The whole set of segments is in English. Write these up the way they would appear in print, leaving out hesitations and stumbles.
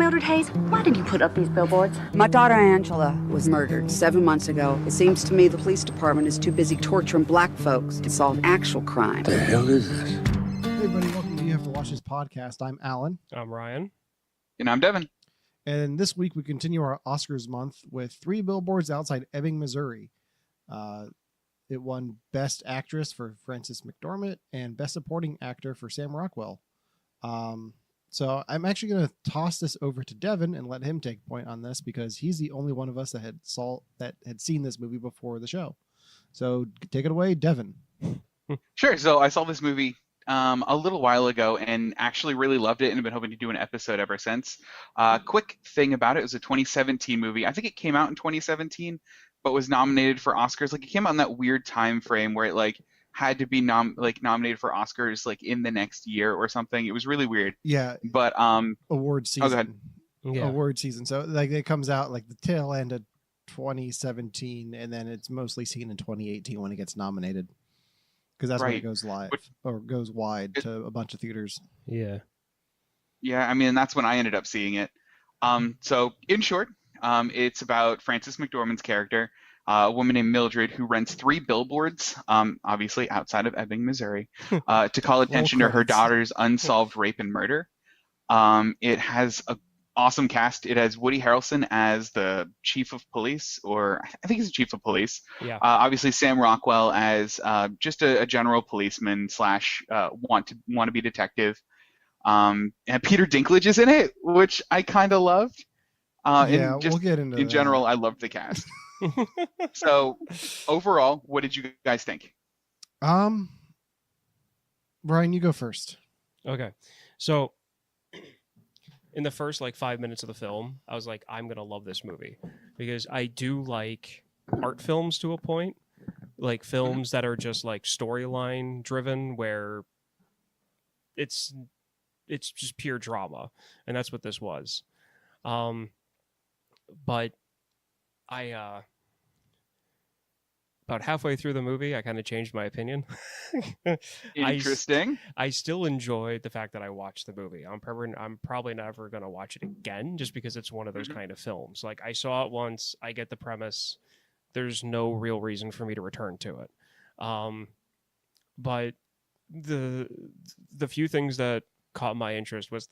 Mildred Hayes, why did you put up these billboards? My daughter Angela was murdered 7 months ago. It seems to me the police department is too busy torturing black folks to solve actual crime. The hell is this? Hey everybody, welcome to You Have to Watch This podcast. I'm Alan. I'm Ryan. And I'm Devon. And this week we continue our Oscars month with 3 Billboards Outside Ebbing, Missouri. It won Best Actress for Frances McDormand and Best Supporting Actor for Sam Rockwell. So I'm actually going to toss this over to Devon and let him take point on this because he's the only one of us that had seen this movie before the show. So take it away, Devon. Sure. So I saw this movie a little while ago and actually really loved it and have been hoping to do an episode ever since. Quick thing about it, it was a 2017 movie. I think it came out in 2017, but was nominated for Oscars. Like, it came out in that weird time frame where it had to be nominated for Oscars in the next year or something. It was really weird. Yeah. But award season. Oh, go ahead. Yeah. Award season. So it comes out the tail end of 2017, and then it's mostly seen in 2018 when it gets nominated, because that's when it goes live or goes wide to a bunch of theaters. Yeah. Yeah, I mean, that's when I ended up seeing it. So in short, it's about Frances McDormand's character, a woman named Mildred who rents 3 billboards, obviously outside of Ebbing, Missouri, to call attention to her daughter's unsolved rape and murder. It has an awesome cast. It has Woody Harrelson as the chief of police, or I think he's the chief of police. Yeah. Obviously Sam Rockwell as just a general policeman / want to be detective. And Peter Dinklage is in it, which I kind of loved. Yeah, we'll get into in general, I loved the cast. So overall, what did you guys think? Brian, you go first. Okay. So in the first 5 minutes of the film, I was like, I'm going to love this movie because I do like art films to a point, like films that are just storyline driven where it's just pure drama. And that's what this was. But I about halfway through the movie, I kind of changed my opinion. Interesting. I still enjoyed the fact that I watched the movie. I'm probably never going to watch it again just because it's one of those kind of films. I saw it once, I get the premise. There's no real reason for me to return to it. But the few things that caught my interest was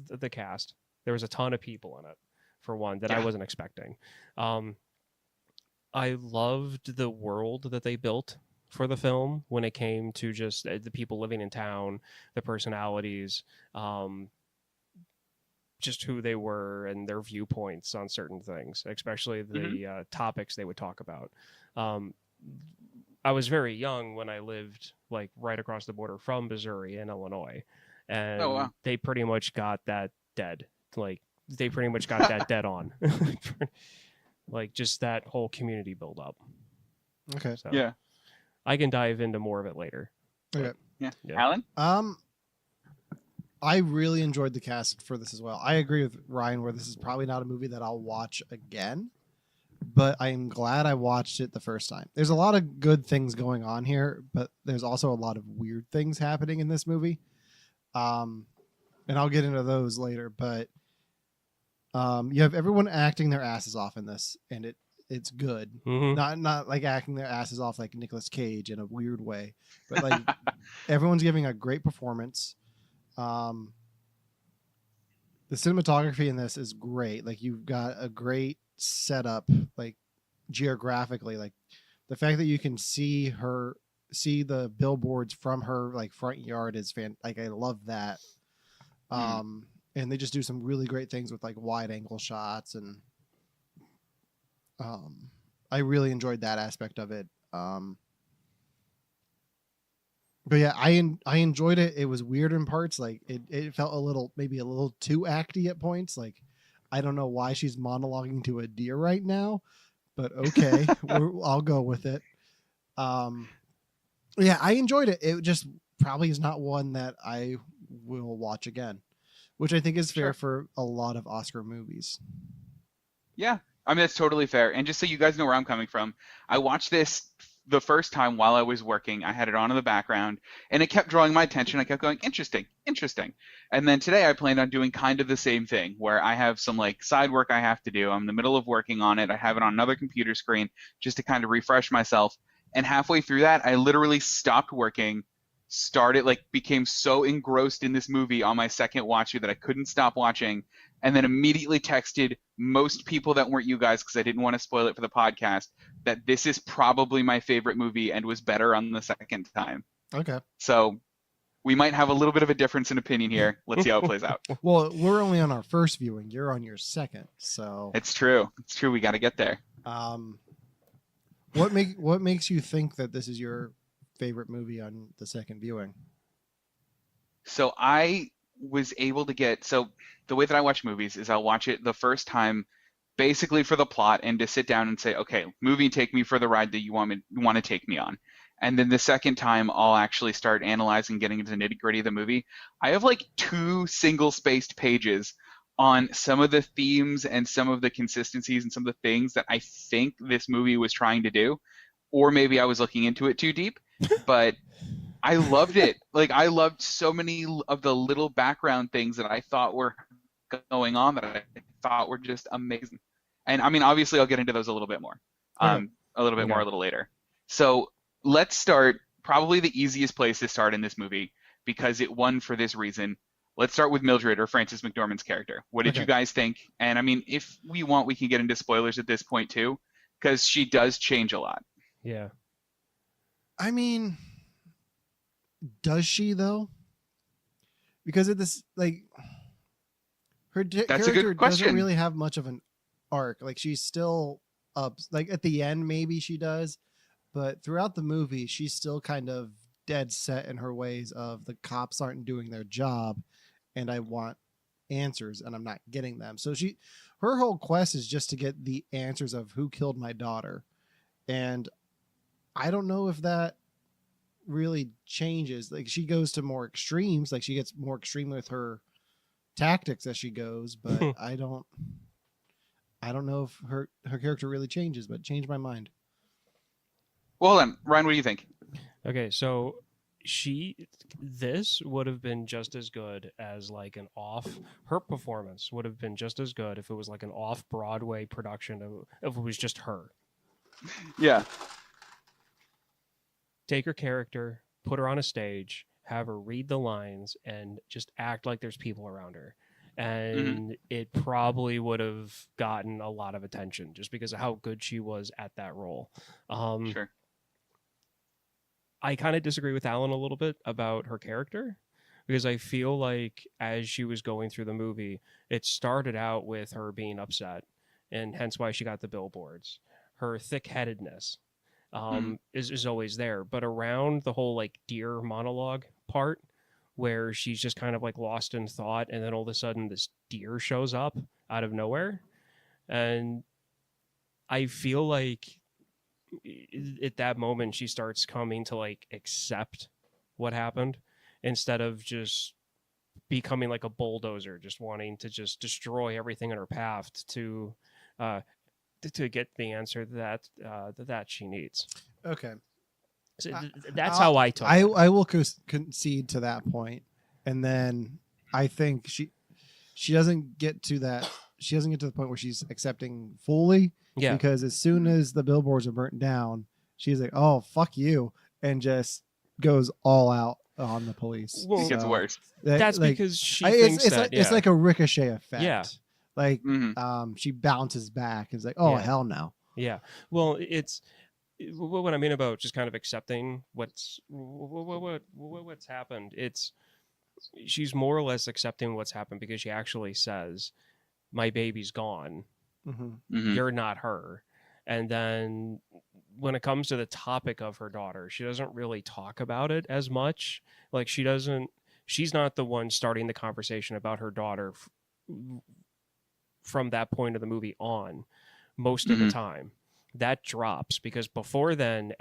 the cast. There was a ton of people in it, for one, that I wasn't expecting. I loved the world that they built for the film when it came to just the people living in town, the personalities, just who they were and their viewpoints on certain things, especially the topics they would talk about. I was very young when I lived right across the border from Missouri in Illinois, and they pretty much got that dead. They pretty much got that dead on. Just that whole community build up. Okay. So, yeah. I can dive into more of it later. Okay. Yeah. Alan? I really enjoyed the cast for this as well. I agree with Ryan where this is probably not a movie that I'll watch again, but I'm glad I watched it the first time. There's a lot of good things going on here, but there's also a lot of weird things happening in this movie. And I'll get into those later, but you have everyone acting their asses off in this, and it's good. Mm-hmm. Not acting their asses off like Nicolas Cage in a weird way, but everyone's giving a great performance. The cinematography in this is great. You've got a great setup, geographically, the fact that you can see the billboards from her front yard is I love that. And they just do some really great things with wide angle shots, and I really enjoyed that aspect of it. But yeah, I enjoyed it. It was weird in parts. It felt maybe a little too acty at points. I don't know why she's monologuing to a deer right now, but okay, I'll go with it. Yeah, I enjoyed it. It just probably is not one that I will watch again, which I think is fair for a lot of Oscar movies. Yeah, I mean, that's totally fair. And just so you guys know where I'm coming from, I watched this the first time while I was working, I had it on in the background, and it kept drawing my attention. I kept going, interesting, interesting. And then today I planned on doing kind of the same thing, where I have some like side work I have to do. I'm in the middle of working on it. I have it on another computer screen just to kind of refresh myself. And halfway through that, I literally stopped working, became so engrossed in this movie on my second watch through that I couldn't stop watching, and then immediately texted most people that weren't you guys, because I didn't want to spoil it for the podcast, that this is probably my favorite movie and was better on the second time. Okay. So we might have a little bit of a difference in opinion here. Let's see how it plays out. Well, we're only on our first viewing. You're on your second, so It's true. It's true. We got to get there. what makes you think that this is your favorite movie on the second viewing? So I was able to get, so the way that I watch movies is I'll watch it the first time basically for the plot and to sit down and say, okay, movie, take me for the ride that you want to take me on. And then the second time I'll actually start analyzing, getting into the nitty gritty of the movie. I have like 2 single spaced pages on some of the themes and some of the consistencies and some of the things that I think this movie was trying to do. Or maybe I was looking into it too deep, but I loved it. Like, I loved so many of the little background things that I thought were going on that I thought were just amazing. And I mean, obviously I'll get into those a little bit more, a little later. So let's start probably the easiest place to start in this movie, because it won for this reason. Let's start with Mildred, or Frances McDormand's character. What did you guys think? And I mean, if we want, we can get into spoilers at this point too, because she does change a lot. Yeah. I mean, does she though? Because of this, like, her character doesn't really have much of an arc. Like, she's still up. Like, at the end, maybe she does, but throughout the movie, she's still kind of dead set in her ways of the cops aren't doing their job, and I want answers, and I'm not getting them. So her whole quest is just to get the answers of who killed my daughter, and I don't know if that really changes. Like, she goes to more extremes, like she gets more extreme with her tactics as she goes, but I don't know if her character really changes, but changed my mind. Well then, Ryan, what do you think? Okay, so this would have been just as good as like her performance would have been just as good if it was like an off-Broadway production if it was just her. Yeah. Take her character, put her on a stage, have her read the lines, and just act like there's people around her. And it probably would have gotten a lot of attention just because of how good she was at that role. Sure. I kind of disagree with Alan a little bit about her character, because I feel like as she was going through the movie, it started out with her being upset, and hence why she got the billboards. Her thick-headedness is always there, but around the whole like deer monologue part, where she's just kind of like lost in thought, and then all of a sudden this deer shows up out of nowhere, and I feel like at that moment she starts coming to like accept what happened, instead of just becoming like a bulldozer, just wanting to just destroy everything in her path to get the answer that she needs. Okay. So that's how I took it. I will concede to that point, and then I think she doesn't get to that. She doesn't get to the point where she's accepting fully. Yeah. Because as soon as the billboards are burnt down, she's like, "Oh, fuck you," and just goes all out on the police. Well, it gets worse. That's like, because she thinks it's like a ricochet effect. Yeah. Like she bounces back and is like, "Oh, hell no." Yeah. Well, it's what I mean about just kind of accepting what's happened. It's she's more or less accepting what's happened because she actually says, "My baby's gone. You're not her." And then when it comes to the topic of her daughter, she doesn't really talk about it as much. Like she's not the one starting the conversation about her daughter from that point of the movie on most of the time. That drops because before then,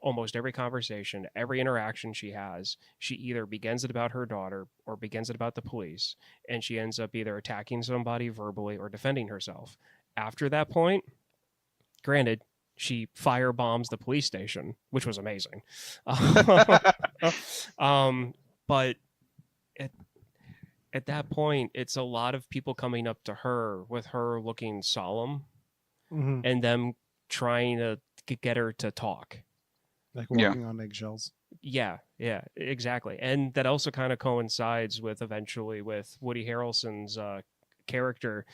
almost every conversation, every interaction she has, she either begins it about her daughter or begins it about the police, and she ends up either attacking somebody verbally or defending herself. After that point, granted, she firebombs the police station, which was amazing. But at that point, it's a lot of people coming up to her with her looking solemn Mm-hmm. and them trying to get her to talk. Like walking on eggshells. Yeah, exactly. And that also kind of coincides with eventually with Woody Harrelson's character,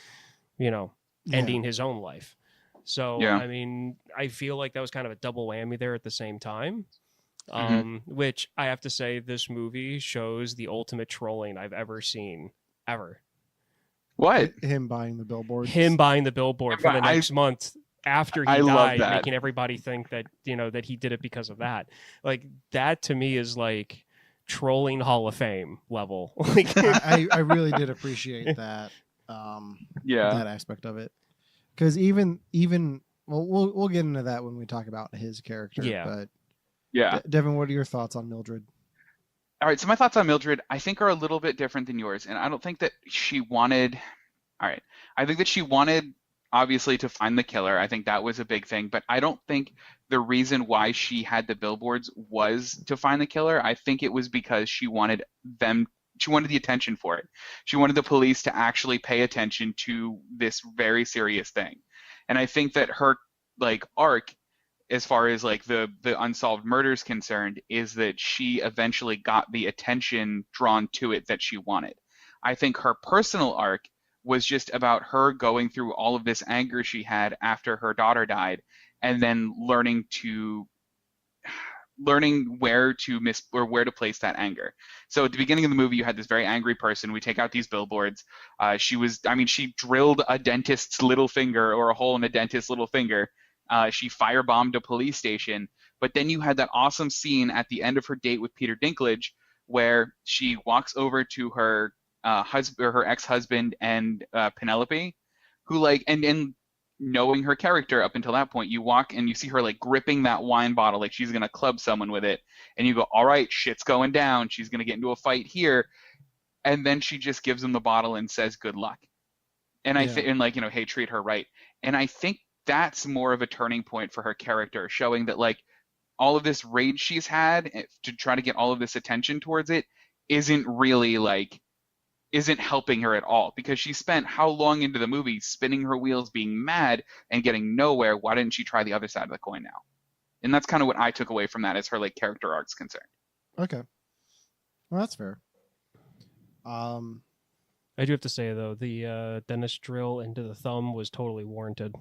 ending his own life. So, I mean, I feel like that was kind of a double whammy there at the same time. Which I have to say, this movie shows the ultimate trolling I've ever seen, ever. What? Him buying the billboards. Him buying the billboard for the next month after he died, making everybody think that, that he did it because of that. Like, that to me is like trolling Hall of Fame level. I really did appreciate that. That aspect of it. Because even we'll get into that when we talk about his character. But Devin, what are your thoughts on Mildred? All right, so my thoughts on Mildred, I think, are a little bit different than yours, and I don't think that she wanted. All right, I think that she wanted, obviously, to find the killer. I think that was a big thing, but I don't think the reason why she had the billboards was to find the killer. I think it was because she wanted them. She wanted the attention for it. She wanted the police to actually pay attention to this very serious thing, and I think that her arc, as far as the unsolved murder is concerned, is that she eventually got the attention drawn to it that she wanted. I think her personal arc was just about her going through all of this anger she had after her daughter died, and then learning where to place that anger. So at the beginning of the movie, you had this very angry person. We take out these billboards. She drilled a dentist's little finger, or a hole in a dentist's little finger. She firebombed a police station. But then you had that awesome scene at the end of her date with Peter Dinklage, where she walks over to her husband, or her ex-husband, and Penelope, who and knowing her character up until that point, you walk and you see her gripping that wine bottle like she's gonna club someone with it, and you go, all right, shit's going down. She's gonna get into a fight here, and then she just gives him the bottle and says good luck. And I think, hey, treat her right. And I think that's more of a turning point for her character, showing that all of this rage she's had to try to get all of this attention towards it isn't really isn't helping her at all, because she spent how long into the movie spinning her wheels, being mad and getting nowhere. Why didn't she try the other side of the coin now? And that's kind of what I took away from that as her character arc's concerned. Okay, well, that's fair. I do have to say though, the dentist drill into the thumb was totally warranted.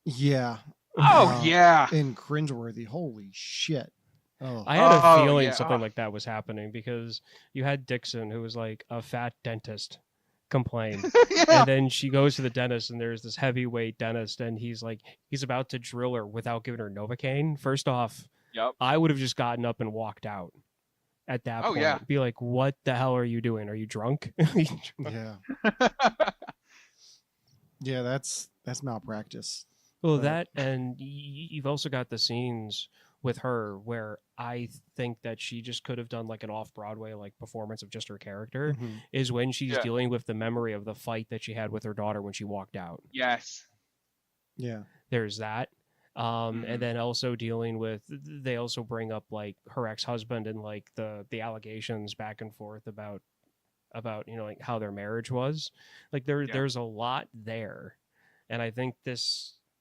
Yeah. And cringeworthy. Holy shit. Oh. I had a feeling something like that was happening, because you had Dixon, who was like a fat dentist, complained. And then she goes to the dentist, and there's this heavyweight dentist, and he's about to drill her without giving her Novocaine. First off, I would have just gotten up and walked out at that point. Yeah. Be like, what the hell are you doing? Are you drunk? Yeah. Yeah, that's malpractice. Well, that, and you've also got the scenes with her where I think that she just could have done an off-Broadway performance of just her character, is when she's dealing with the memory of the fight that she had with her daughter when she walked out. Yes. Yeah. There's that. And then also dealing with, they also bring up her ex-husband and the allegations back and forth about how their marriage was. There's a lot there. And I think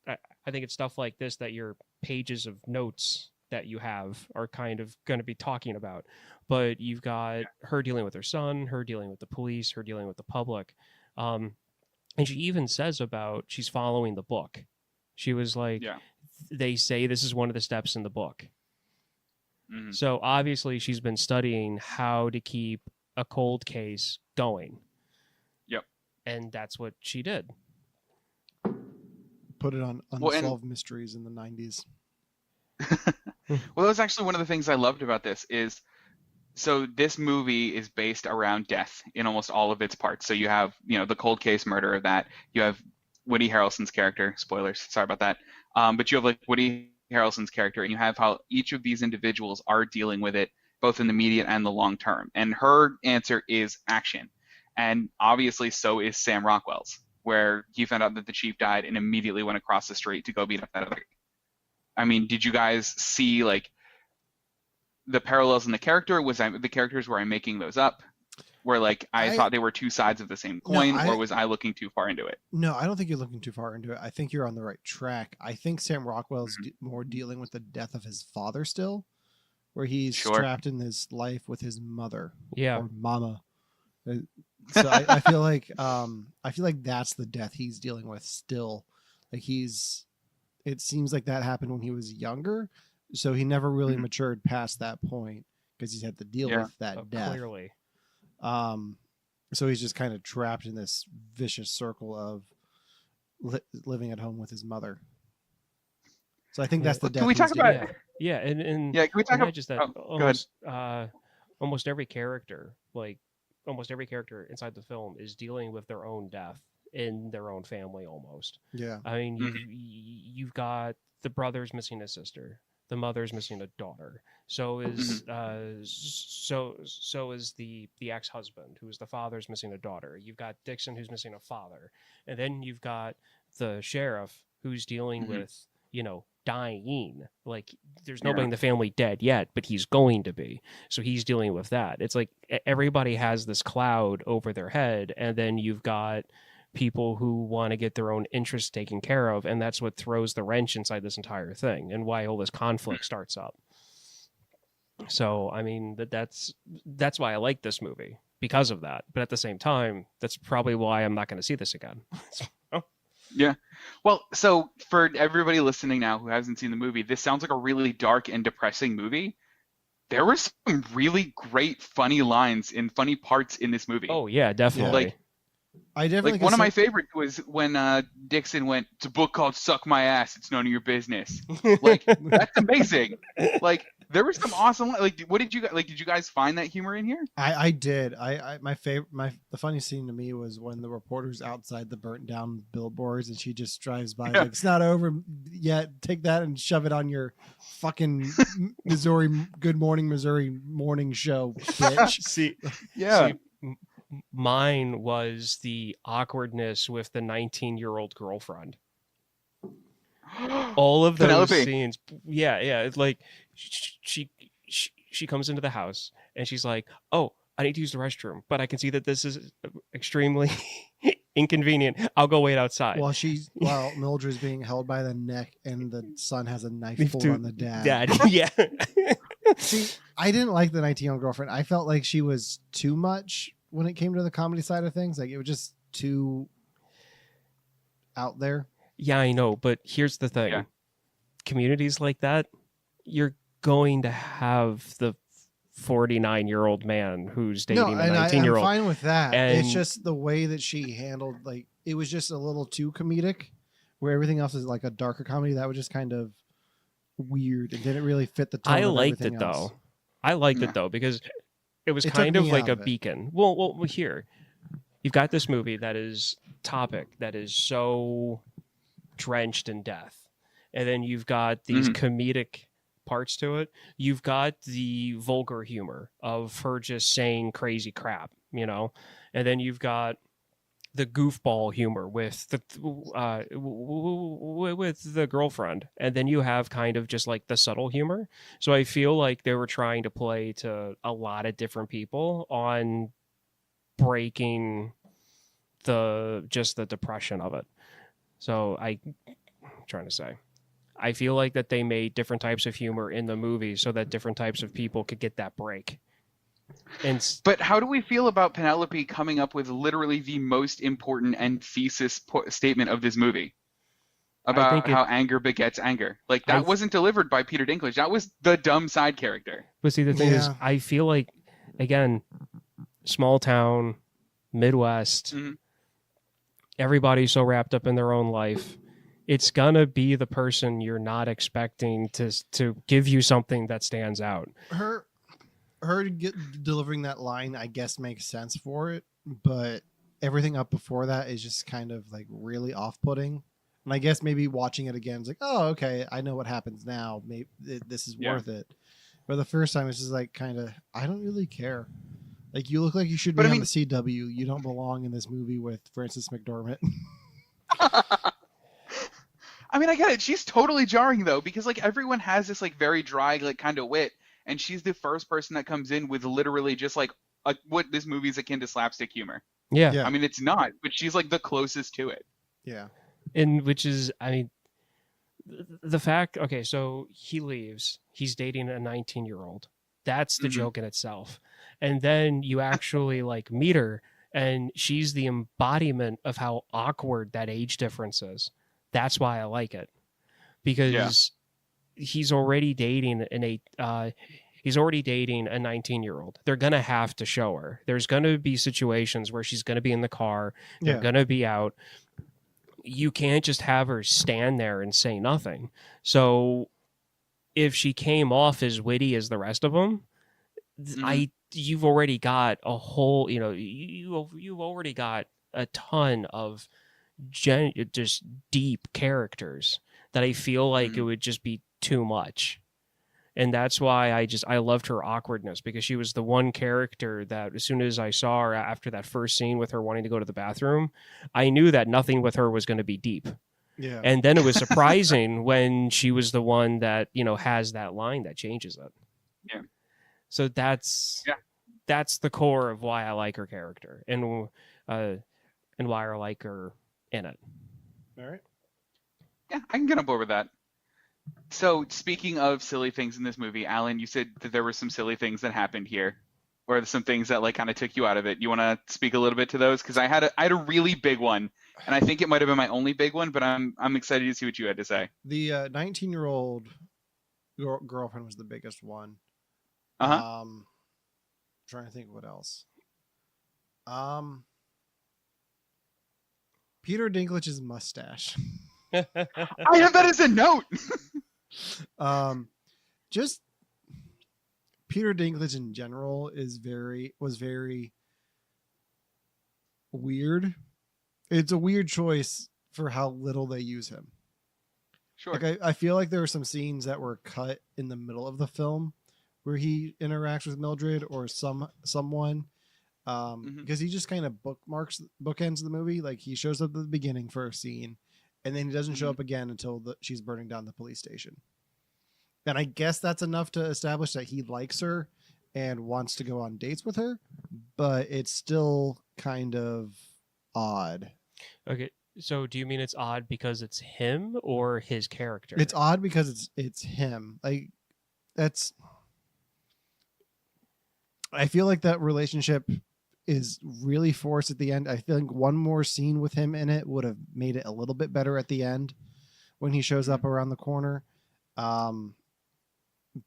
I think it's stuff like this that your pages of notes that you have are kind of going to be talking about. But you've got her dealing with her son, her dealing with the police, her dealing with the public. And she even says about she's following the book. She was they say this is one of the steps in the book. Mm-hmm. So obviously she's been studying how to keep a cold case going. Yep. And that's what she did. Put it on Unsolved Mysteries in the 90s. Well, that was actually one of the things I loved about this is, so this movie is based around death in almost all of its parts. So you have, the cold case murder of that. You have Woody Harrelson's character. Spoilers, sorry about that. But you have Woody Harrelson's character, and you have how each of these individuals are dealing with it, both in the immediate and the long term. And her answer is action. And obviously so is Sam Rockwell's, where he found out that the chief died and immediately went across the street to go beat up that other guy. I mean, did you guys see like the parallels in the character? The characters, were I making those up? Where like I thought they were two sides of the same coin, or was I looking too far into it? No, I don't think you're looking too far into it. I think you're on the right track. I think Sam Rockwell's more dealing with the death of his father still, where he's trapped in his life with his mother, or mama. So I feel like that's the death he's dealing with still. Like it seems like that happened when he was younger, so he never really matured past that point because he's had to deal with that death. Clearly. So he's just kind of trapped in this vicious circle of living at home with his mother. So I think that's the death. Can we talk about? And can we talk about just that? Almost every character, inside the film, is dealing with their own death in their own family almost. Yeah. I mean, you've got the brother's missing a sister, the mother's missing a daughter. So is so is the ex-husband, who's the father's missing a daughter. You've got Dixon, who's missing a father, and then you've got the sheriff, who's dealing with dying. Like, there's nobody in the family dead yet, but he's going to be. So he's dealing with that. It's like everybody has this cloud over their head, and then you've got people who want to get their own interests taken care of, and that's what throws the wrench inside this entire thing and why all this conflict starts up. So I mean, that's why I like this movie, because of that. But at the same time, that's probably why I'm not going to see this again. Yeah. Well, so for everybody listening now who hasn't seen the movie, this sounds like a really dark and depressing movie. There were some really great funny lines and funny parts in this movie. Oh yeah, definitely. One of my favorites was when Dixon went, "It's a book called Suck My Ass. It's none of your business." Like, that's amazing. Like, there was some awesome. Like, what did you guys like? Did you guys find that humor in here? I did. The funny scene to me was when the reporter's outside the burnt down billboards and she just drives by like, "It's not over yet. Take that and shove it on your fucking Missouri Good Morning Missouri morning show, bitch." Mine was the awkwardness with the 19-year-old girlfriend. All of those Penelope. scenes. Yeah. It's like she comes into the house and she's like, "Oh, I need to use the restroom, but I can see that this is extremely inconvenient. I'll go wait outside." While Mildred's being held by the neck and the son has a knife pulled on the dad. Yeah. See, I didn't like the 19-year-old girlfriend. I felt like she was too much when it came to the comedy side of things. Like, it was just too out there. Yeah, I know, but here's the thing. Communities like that, you're going to have the 49-year-old man who's dating a 19-year-old. I'm fine with that. It's just the way that she handled, like, it was just a little too comedic, where everything else is like a darker comedy. That was just kind of weird and didn't really fit the tone. I liked it though. Because it was kind of like a beacon. Well, here you've got this movie that is so drenched in death, and then you've got these comedic parts to it. You've got the vulgar humor of her just saying crazy crap, and then you've got the goofball humor with the girlfriend, and then you have kind of just like the subtle humor. So I feel like they were trying to play to a lot of different people on breaking the depression of it. So I'm trying to say, I feel like that they made different types of humor in the movie so that different types of people could get that break. But how do we feel about Penelope coming up with literally the most important and thesis statement of this movie about how anger begets anger? Like, that wasn't delivered by Peter Dinklage. That was the dumb side character. But see, the thing is, I feel like, again, small town, Midwest, everybody's so wrapped up in their own life. It's gonna be the person you're not expecting to give you something that stands out. Her delivering that line, I guess, makes sense for it, but everything up before that is just kind of like really off-putting. And I guess maybe watching it again is like, oh, okay, I know what happens now. Maybe this is worth it. But the first time, it's just like kind of, I don't really care. Like, you look like you should be on the CW. You don't belong in this movie with Frances McDormand. I mean, I get it. She's totally jarring though, because like everyone has this like very dry like kind of wit, and she's the first person that comes in with literally just like what this movie is akin to slapstick humor. Yeah. Yeah. I mean, it's not, but she's like the closest to it. Yeah. And which is, I mean, the fact, okay, so he leaves, he's dating a 19-year-old. That's the Mhm. joke in itself. And then you actually like meet her, and she's the embodiment of how awkward that age difference is. That's why I like it, because he's already dating he's already dating a 19-year-old. They're gonna have to show her. There's gonna be situations where she's gonna be in the car. They're Yeah. gonna be out. You can't just have her stand there and say nothing. So if she came off as witty as the rest of them, you've already got a whole, you've already got a ton of just deep characters that I feel like it would just be too much. And that's why I loved her awkwardness, because she was the one character that as soon as I saw her after that first scene with her wanting to go to the bathroom, I knew that nothing with her was going to be deep. Yeah. And then it was surprising when she was the one that, has that line that changes it. Yeah. So that's the core of why I like her character and why I like her in it. All right. Yeah, I can get on board with that. So speaking of silly things in this movie, Alan, you said that there were some silly things that happened here, or some things that like kind of took you out of it. You want to speak a little bit to those? Because I had a really big one, and I think it might have been my only big one, but I'm excited to see what you had to say. The 19-year-old girlfriend was the biggest one. Trying to think what else. Peter Dinklage's mustache. I have that as a note. Just Peter Dinklage in general was very weird. It's a weird choice for how little they use him. Sure. Like I feel like there are some scenes that were cut in the middle of the film where he interacts with Mildred or someone. Because he just kind of bookends the movie. Like he shows up at the beginning for a scene, and then he doesn't show up again until she's burning down the police station. And I guess that's enough to establish that he likes her and wants to go on dates with her, but it's still kind of odd. Okay, so do you mean it's odd because it's him or his character? It's odd because it's him. Like that's. I feel like that relationship is really forced at the end. I think one more scene with him in it would have made it a little bit better at the end when he shows up around the corner.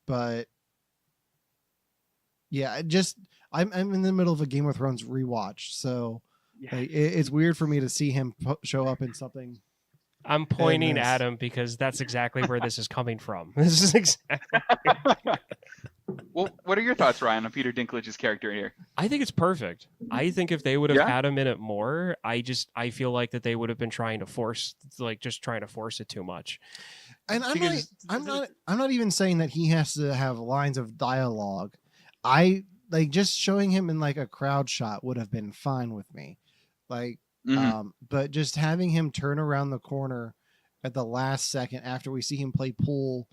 But yeah, I'm in the middle of a Game of Thrones rewatch, so like, it's weird for me to see him show up in something. I'm pointing at him because that's exactly where this is coming from. This is exactly. Well, what are your thoughts, Ryan, on Peter Dinklage's character here? I think it's perfect. I think if they would have had him in it more, I feel like that they would have been trying to force it too much. And I'm not even saying that he has to have lines of dialogue. I like just showing him in like a crowd shot would have been fine with me. Like, but just having him turn around the corner at the last second after we see him play pool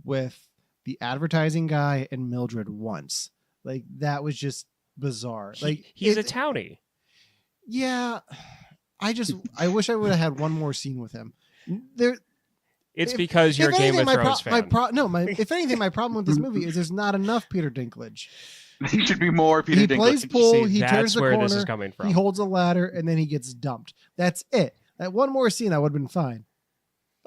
with the advertising guy and Mildred once, like that was just bizarre. Like he's a townie. Yeah, I wish I would have had one more scene with him. It's because you're a Game of Thrones fan. If anything, my problem with this movie is there's not enough Peter Dinklage. He should be more Peter Dinklage. He plays pool. He turns the corner. This is coming from. He holds a ladder, and then he gets dumped. That's it. That one more scene, that would have been fine.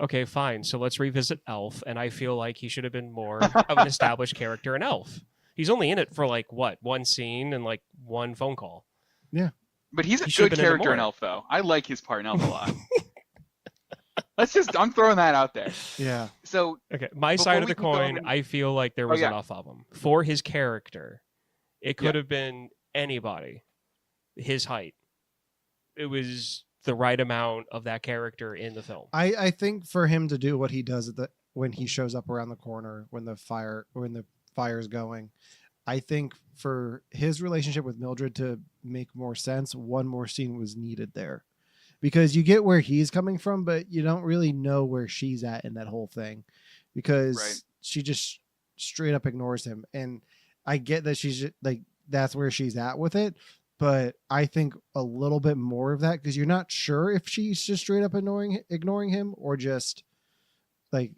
Okay, fine. So let's revisit Elf, and I feel like he should have been more of an established character in Elf. He's only in it for like one scene and like one phone call. Yeah, but he's a good character in Elf, though. I like his part in Elf a lot. I'm throwing that out there. Yeah. So okay, my side of the coin, I feel like there was enough of him for his character. It could have been anybody, his height. It was the right amount of that character in the film. I think for him to do what he does when he shows up around the corner when the fire's going, I think for his relationship with Mildred to make more sense, one more scene was needed there. because you get where he's coming from, but you don't really know where she's at in that whole thing, because Right. she just straight up ignores him. And I get that she's like, that's where she's at with it. But I think a little bit more of that, because you're not sure if she's just straight up ignoring him, or just like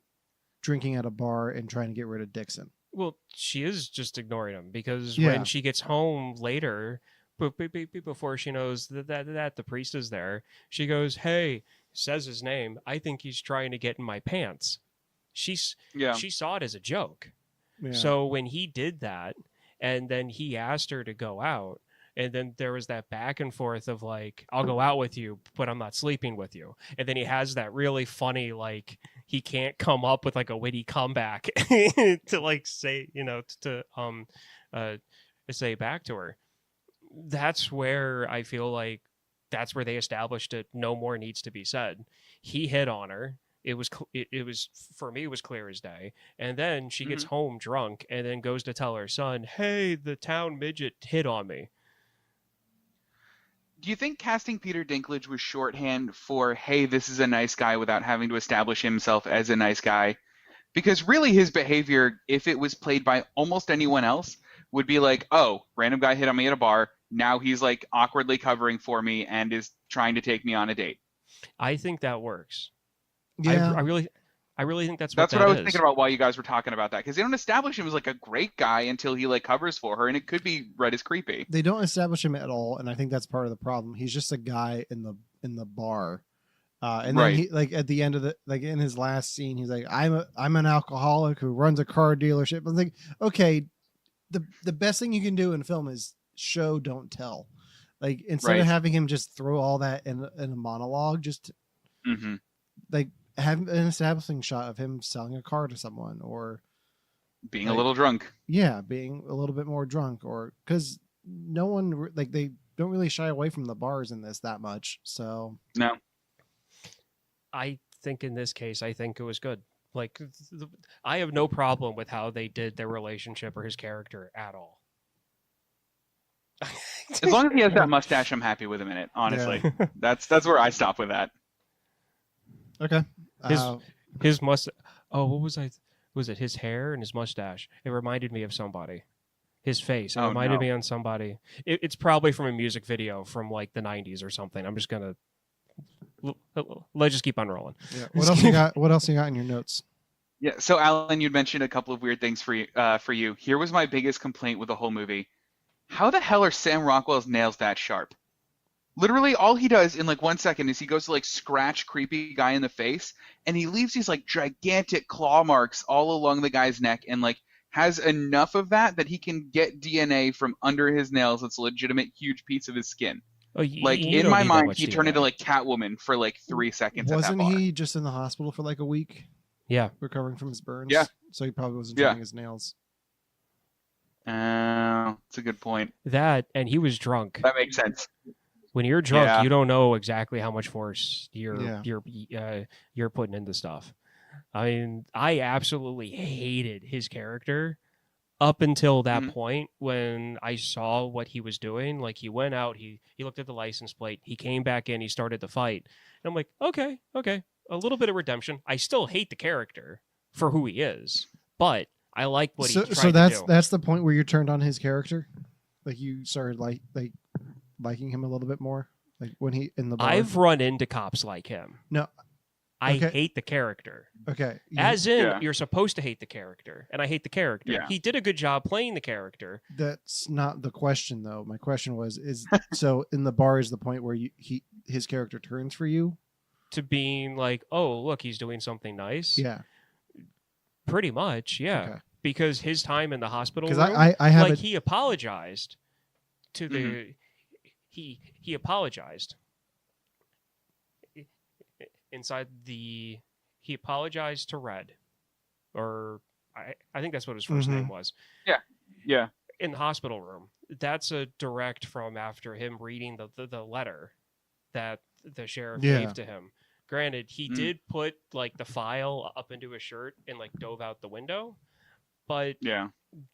drinking at a bar and trying to get rid of Dixon. Well, she is just ignoring him, because Yeah. when she gets home later, before she knows that the priest is there, she goes, "Hey," says his name. "I think he's trying to get in my pants." She saw it as a joke. Yeah. So when he did that, and then he asked her to go out, and then there was that back and forth of like, "I'll go out with you, but I'm not sleeping with you." And then he has that really funny, like, he can't come up with like a witty comeback to like say, to say back to her. That's where I feel like that's where they established it. No more needs to be said. He hit on her. It was for me, it was clear as day. And then she gets home drunk and then goes to tell her son, "Hey, the town midget hit on me." Do you think casting Peter Dinklage was shorthand for, hey, this is a nice guy, without having to establish himself as a nice guy? Because really his behavior, if it was played by almost anyone else, would be like, oh, random guy hit on me at a bar. Now he's like awkwardly covering for me and is trying to take me on a date. I think that works. Yeah. I really think that's what that I was is. thinking about while you guys were talking about that, because they don't establish him as like a great guy until he like covers for her, and it could be read as creepy. They don't establish him at all, and I think that's part of the problem. He's just a guy in the bar, and then he, like, at the end of the, like, in his last scene, he's like, I'm an alcoholic who runs a car dealership. I'm like, okay, the best thing you can do in film is show, don't tell. Like, instead of having him just throw all that in a monologue, just like have an establishing shot of him selling a car to someone, or being a little drunk. Yeah, being a little bit more drunk, or because no one, like, they don't really shy away from the bars in this that much. So no, I think in this case, I think it was good. Like, I have no problem with how they did their relationship or his character at all. As long as he has that mustache, I'm happy with him in it. Honestly, that's where I stop with that. Okay. His mustache. Oh, what was I? Was it his hair and his mustache? It reminded me of somebody. His face. It reminded me on somebody. It's probably from a music video from like the 90s or something. I'm just gonna let's just keep on rolling. Yeah. What else you got? What else you got in your notes? Yeah. So Alan, you'd mentioned a couple of weird things for you. Here was my biggest complaint with the whole movie. How the hell are Sam Rockwell's nails that sharp? Literally, all he does in like 1 second is he goes to like scratch creepy guy in the face, and he leaves these like gigantic claw marks all along the guy's neck, and like has enough of that he can get DNA from under his nails. That's a legitimate huge piece of his skin. Oh, like, in my mind, he turned into like Catwoman for like 3 seconds. Wasn't he just in the hospital for like a week? Yeah, recovering from his burns. Yeah, so he probably wasn't trimming his nails. That's a good point. That, and he was drunk. That makes sense. When you're drunk, you don't know exactly how much force you're putting into stuff. I mean, I absolutely hated his character up until that point when I saw what he was doing. Like, he went out, he looked at the license plate, he came back in, he started the fight. And I'm like, okay, a little bit of redemption. I still hate the character for who he is, but I like what he tried to do. So that's the point where you turned on his character? Like, you started liking him a little bit more? Like, when he in the bar? I've run into cops like him. No. I hate the character. Okay. As in, you're supposed to hate the character, and I hate the character. Yeah. He did a good job playing the character. That's not the question, though. My question was, so in the bar is the point where his character turns for you? To being like, oh, look, he's doing something nice? Yeah. Pretty much, yeah. Okay. Because his time in the hospital room, I have he apologized to the... He apologized. He apologized to Red, or I think that's what his first name was. Yeah. In the hospital room. That's a direct from after him reading the letter that the sheriff gave to him. Granted, he did put like the file up into his shirt and like dove out the window, but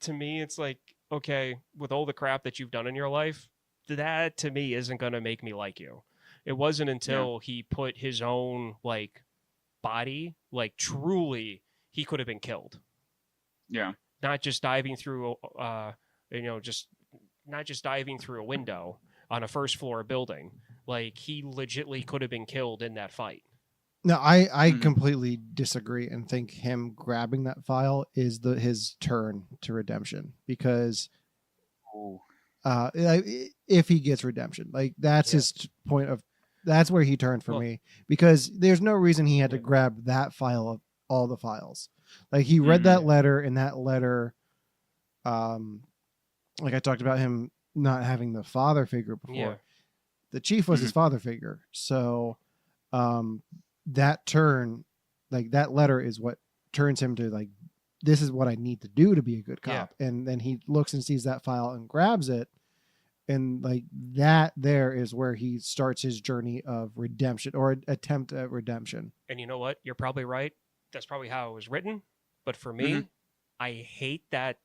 to me, it's like, okay, with all the crap that you've done in your life, that to me isn't going to make me like you. It wasn't until he put his own like body, like truly, he could have been killed. Yeah. Not just diving through, just not just diving through a window on a first floor building. Like he legitly could have been killed in that fight. No, I completely disagree and think him grabbing that file is his turn to redemption, because if he gets redemption, like that's his point of, that's where he turned for me, because there's no reason he had to grab that file of all the files. Like he read that letter, and that letter, like I talked about him not having the father figure before. Yeah. The chief was his father figure. So, that turn, like that letter is what turns him to like, this is what I need to do to be a good cop. Yeah. And then he looks and sees that file and grabs it. And like that there is where he starts his journey of redemption, or attempt at redemption. And you know what? You're probably right. That's probably how it was written. But for me, I hate that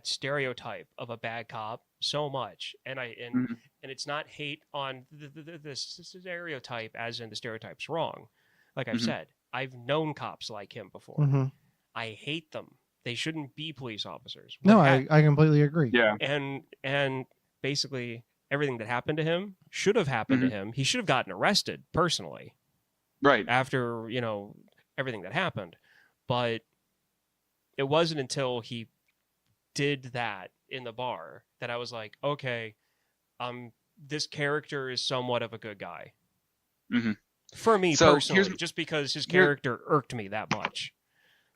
stereotype of a bad cop so much. And and it's not hate on the stereotype as in the stereotype's wrong. Like I've said, I've known cops like him before. I hate them. They shouldn't be police officers. No, I completely agree. Yeah. And basically everything that happened to him should have happened to him. He should have gotten arrested personally. Right. After, everything that happened. But it wasn't until he did that in the bar that I was like, okay, this character is somewhat of a good guy. For me personally, just because his character irked me that much.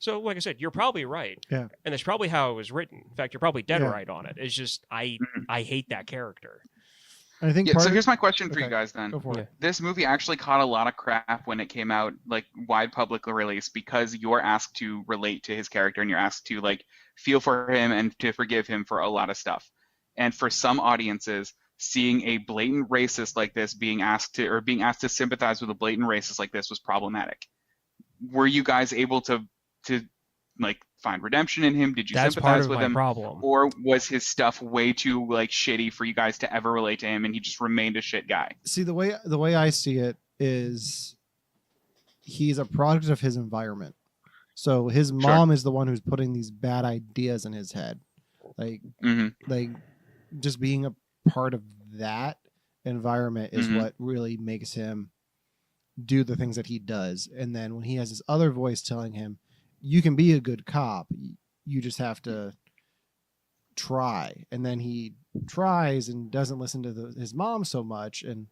So, like I said, you're probably right. Yeah. And that's probably how it was written. In fact, you're probably dead right on it. It's just, I hate that character. I think so here's my question for you guys then. Go for it. This movie actually caught a lot of crap when it came out, like wide public release, because you're asked to relate to his character and you're asked to like feel for him and to forgive him for a lot of stuff. And for some audiences, seeing a blatant racist like this being asked to sympathize with a blatant racist like this was problematic. Were you guys able to like find redemption in him? Did you sympathize with him? Problem. Or was his stuff way too like shitty for you guys to ever relate to him, and he just remained a shit guy? See, the way I see it is he's a product of his environment. So his mom is the one who's putting these bad ideas in his head. Like like just being a part of that environment is what really makes him do the things that he does. And then when he has this other voice telling him, you can be a good cop, you just have to try. And then he tries and doesn't listen to his mom so much, and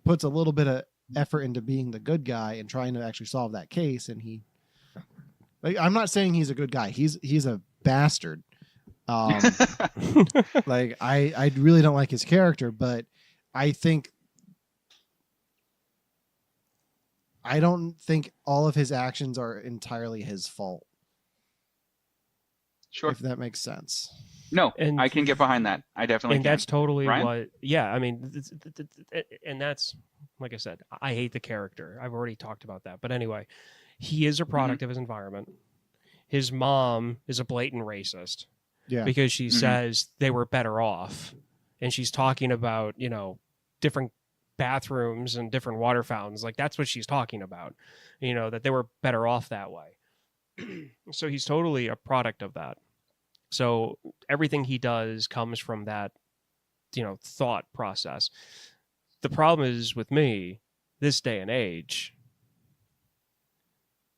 puts a little bit of effort into being the good guy and trying to actually solve that case. And I'm not saying he's a good guy. He's a bastard. Like I really don't like his character, but I don't think all of his actions are entirely his fault. Sure. If that makes sense. No, and I can get behind that. I definitely can. And that's totally Ryan? I mean, and that's, like I said, I hate the character. I've already talked about that. But anyway, he is a product of his environment. His mom is a blatant racist. Yeah. Because she says they were better off. And she's talking about, different bathrooms and different water fountains. Like that's what she's talking about, that they were better off that way. So he's totally a product of that. So everything he does comes from that, thought process. The problem is with me, this day and age,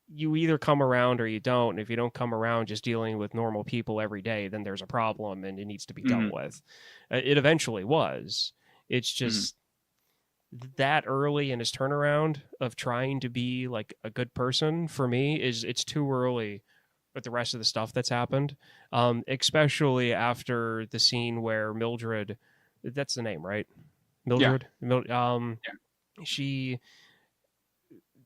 you either come around or you don't. And if you don't come around just dealing with normal people every day, then there's a problem and it needs to be dealt with. It eventually was. It's just that early in his turnaround of trying to be like a good person, for me, it's too early with the rest of the stuff that's happened. Especially after the scene where Mildred, that's the name, right? Mildred? Yeah. She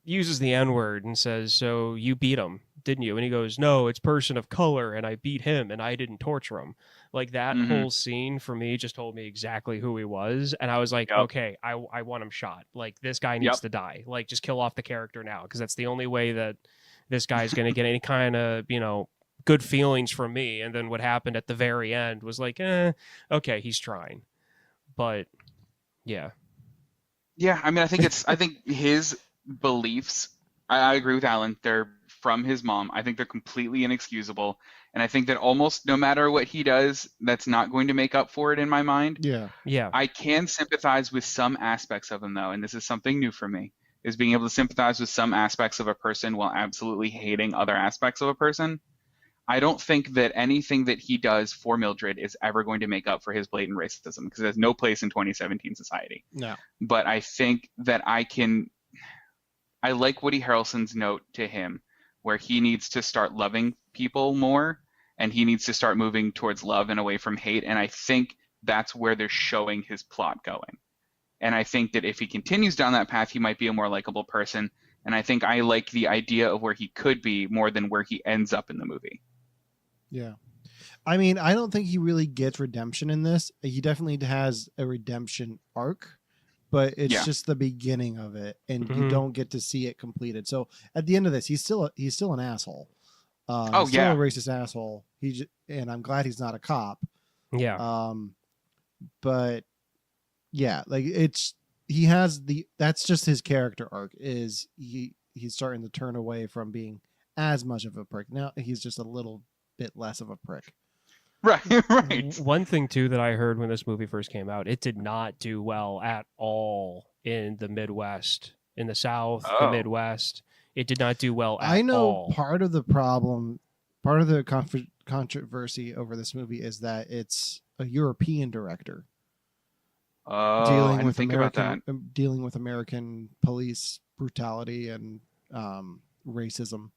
uses the N-word and says, so you beat him, didn't you? And he goes, no, it's person of color, and I beat him, and I didn't torture him. Like, that whole scene, for me, just told me exactly who he was, and I was like, okay, I want him shot. Like, this guy needs to die. Like, just kill off the character now, because that's the only way that this guy's going to get any kind of, good feelings from me. And then what happened at the very end was like, okay, he's trying. But, yeah. Yeah, I mean, I think his beliefs, I agree with Alan, they're from his mom. I think they're completely inexcusable. And I think that almost no matter what he does, that's not going to make up for it in my mind. Yeah. Yeah. I can sympathize with some aspects of him, though, and this is something new for me, is being able to sympathize with some aspects of a person while absolutely hating other aspects of a person. I don't think that anything that he does for Mildred is ever going to make up for his blatant racism, because there's no place in 2017 society. No. But I think that I like Woody Harrelson's note to him, where he needs to start loving people more, and he needs to start moving towards love and away from hate. And I think that's where they're showing his plot going. And I think that if he continues down that path, he might be a more likable person. And I think I like the idea of where he could be more than where he ends up in the movie. Yeah. I mean, I don't think he really gets redemption in this. He definitely has a redemption arc, but it's just the beginning of it, and you don't get to see it completed. So at the end of this, he's still an asshole. Still a racist asshole. And I'm glad he's not a cop. Yeah. But yeah, like that's just his character arc, is he's starting to turn away from being as much of a prick. Now he's just a little bit less of a prick. Right. One thing too that I heard when this movie first came out, it did not do well at all in the Midwest, in the South, the Midwest. It did not do well at all. I know part of the problem, part of the controversy over this movie is that it's a European director. Dealing with American police brutality and racism.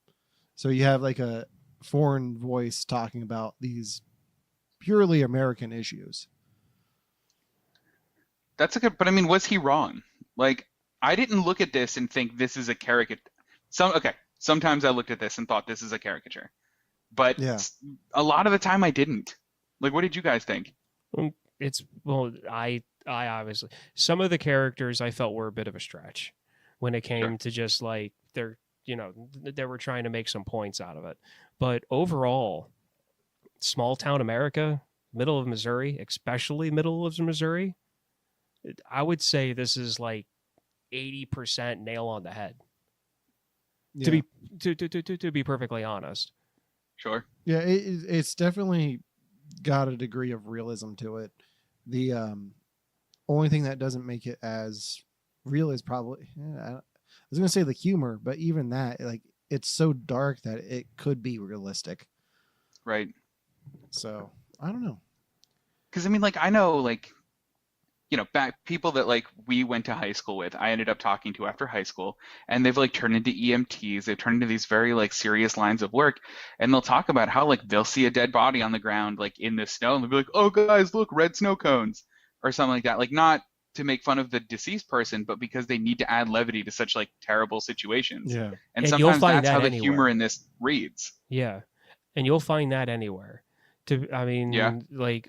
So you have like a foreign voice talking about these purely American issues. That's but I mean, was he wrong? Like, I didn't look at this and think this is a caricature. Sometimes I looked at this and thought this is a caricature, but a lot of the time I didn't. Like, what did you guys think? I obviously, some of the characters I felt were a bit of a stretch when it came to just like they were trying to make some points out of it. But overall, small town America, middle of Missouri, especially middle of Missouri, I would say this is like 80% nail on the head. Yeah. To be perfectly honest. Sure. Yeah, it's definitely got a degree of realism to it. The only thing that doesn't make it as real is probably, I was going to say the humor, but even that, like, it's so dark that it could be realistic. Right. So, I don't know. Because, I mean, like, I know, like, back people that, like, we went to high school with, I ended up talking to after high school, and they've, like, turned into EMTs. They've turned into these very, like, serious lines of work, and they'll talk about how, like, they'll see a dead body on the ground, like, in the snow, and they'll be like, oh, guys, look, red snow cones, or something like that. Like, not to make fun of the deceased person, but because they need to add levity to such, like, terrible situations. Yeah. And sometimes that's how the humor in this reads. Yeah. And you'll find that anywhere. Like,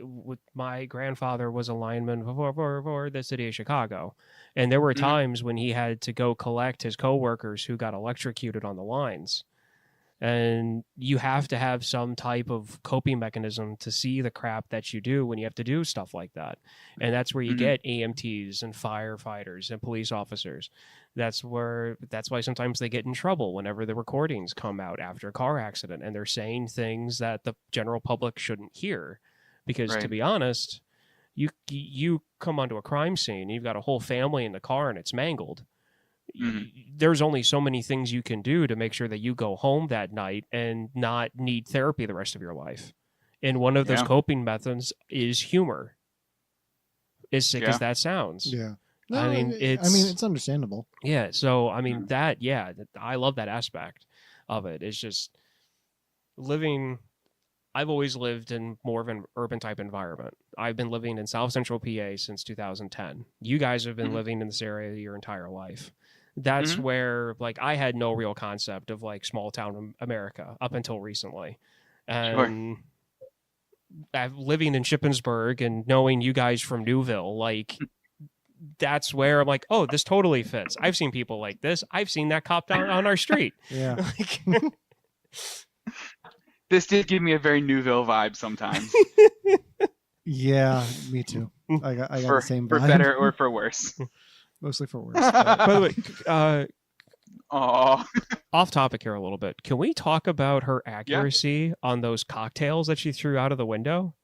my grandfather was a lineman for the city of Chicago, and there were times when he had to go collect his coworkers who got electrocuted on the lines, and you have to have some type of coping mechanism to see the crap that you do when you have to do stuff like that. And that's where you get EMTs and firefighters and police officers. That's why sometimes they get in trouble whenever the recordings come out after a car accident and they're saying things that the general public shouldn't hear. Because to be honest, you come onto a crime scene and you've got a whole family in the car and it's mangled. There's only so many things you can do to make sure that you go home that night and not need therapy the rest of your life. And one of those coping methods is humor. As sick as that sounds. Yeah. No, it's understandable. Yeah. So, I mean, I love that aspect of it. It's just I've always lived in more of an urban type environment. I've been living in South Central PA since 2010. You guys have been living in this area your entire life. That's where, like, I had no real concept of, like, small town America up until recently. And living in Shippensburg and knowing you guys from Newville, like, that's where I'm like, oh, this totally fits. I've seen people like this. I've seen that cop down on our street. Yeah. This did give me a very Newville vibe sometimes. Yeah, me too. I got the same vibe. For better or for worse. mostly for worse. But By the way, Oh, off topic here a little bit. Can we talk about her accuracy on those cocktails that she threw out of the window?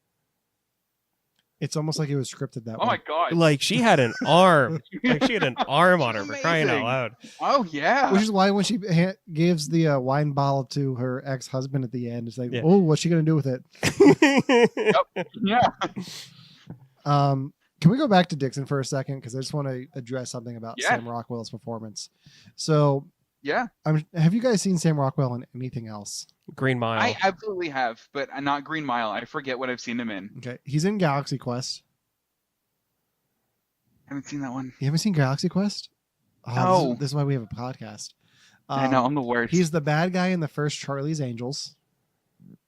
it's almost like it was scripted that oh way. my god. Like she had an arm. Like she had an arm on her for She's crying out amazing. loud. Oh yeah. Which is why when she gives the wine bottle to her ex-husband at the end, it's like, Yeah. oh, what's she gonna do with it? Yeah. Can we go back to Dixon for a second? Because I just want to address something about Yeah. Sam Rockwell's performance. So, Yeah. have you guys seen Sam Rockwell in anything else? Green Mile. I absolutely have, but not Green Mile. I forget what I've seen him in. Okay, he's in Galaxy Quest. Haven't seen that one. You haven't seen Galaxy Quest? Oh, No. this is why we have a podcast. I know, I'm the worst. He's the bad guy in the first Charlie's Angels.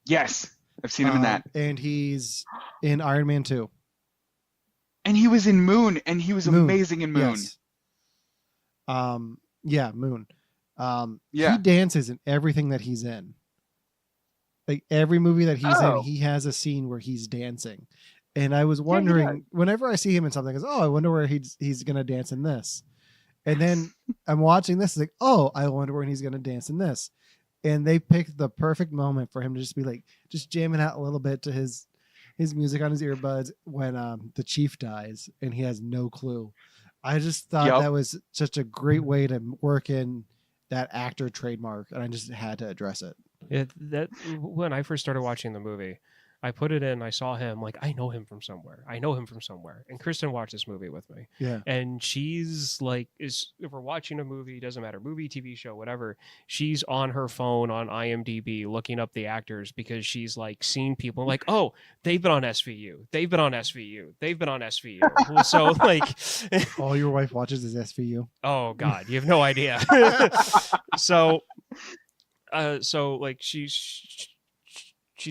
Yes. I've seen him in that. And he's in Iron Man 2. And he was in Moon, and he was Moon. amazing in Moon. Yes. Yeah, Moon. Yeah. He dances in everything that he's in. Like every movie that he's in, Oh. he has a scene where he's dancing. And I was he wondering, does. whenever I see him in something, I go, oh, I wonder where he's gonna dance in this. And then I'm watching this, it's like, oh, I wonder where he's gonna dance in this. And they picked the perfect moment for him to just be like, just jamming out a little bit to his music on his earbuds when the chief dies and he has no clue. I just thought Yep. that was such a great way to work in that actor trademark, and I just had to address it. That when I first started watching the movie, I put it in. I saw him. Like I know him from somewhere. I know him from somewhere. And Kristen watched this movie with me. Yeah. And she's like, if we're watching a movie, doesn't matter, movie, TV show, whatever. She's on her phone on IMDb looking up the actors because she's like seen people like, oh, they've been on SVU. They've been on SVU. They've been on SVU. So like, All your wife watches is SVU. oh God, you have no idea. So like she's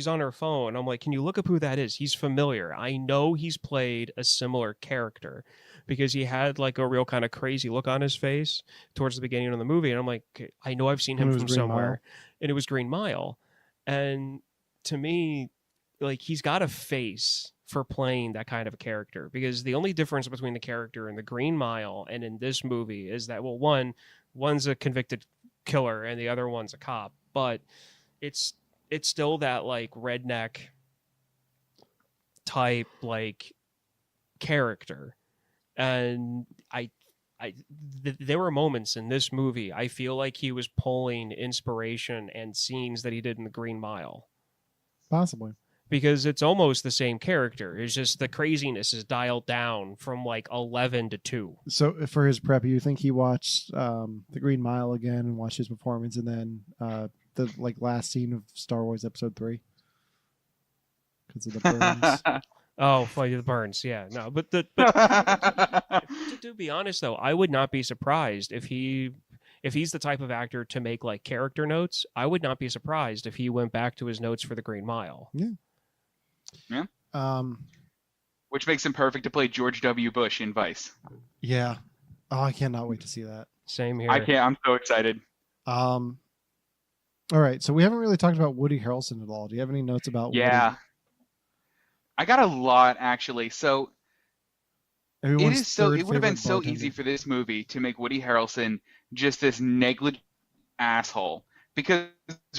on her phone. I'm like, can you look up who that is? He's familiar. I know he's played a similar character because he had like a real kind of crazy look on his face towards the beginning of the movie. And I'm like, okay, I know I've seen him And it was from Green somewhere. Mile. And it was Green Mile. And to me, like he's got a face for playing that kind of a character because the only difference between the character in the Green Mile and in this movie is that, well, one's a convicted killer and the other one's a cop, but it's still that like redneck type like character. And there were moments in this movie I feel like he was pulling inspiration and scenes that he did in the Green Mile Possibly. because it's almost the same character. It's just the craziness is dialed down from like 11 to 2. So for his prep, you think he watched the Green Mile again and watched his performance, and then the like last scene of Star Wars Episode 3 because of the burns? Oh, well, the burns. Yeah, no, but to be honest though, I would not be surprised if he's the type of actor to make like character notes. I would not be surprised if he went back to his notes for the Green Mile. Yeah. Yeah. Which makes him perfect to play George W. Bush in Vice. Yeah. Oh, I cannot wait to see that. Same here. I can't. I'm so excited. All right. So we haven't really talked about Woody Harrelson at all. Do you have any notes about Yeah. Woody? I got a lot actually. So Everyone's it would have been so easy for this movie to make Woody Harrelson just this negligent asshole because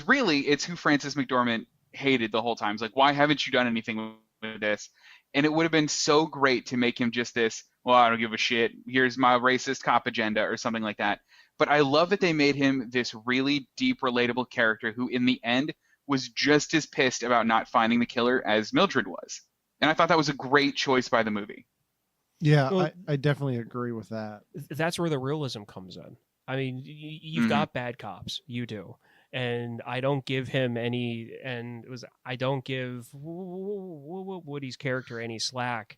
really it's who Frances McDormand hated the whole time. It's like, why haven't you done anything with this? And it would have been so great to make him just this, well, I don't give a shit. Here's my racist cop agenda or something like that. But I love that they made him this really deep, relatable character who in the end was just as pissed about not finding the killer as Mildred was. And I thought that was a great choice by the movie. Yeah, Well- I definitely agree with that. That's where the realism comes in. I mean, you've got bad cops, you do, and I don't give him any. And I don't give Woody's character any slack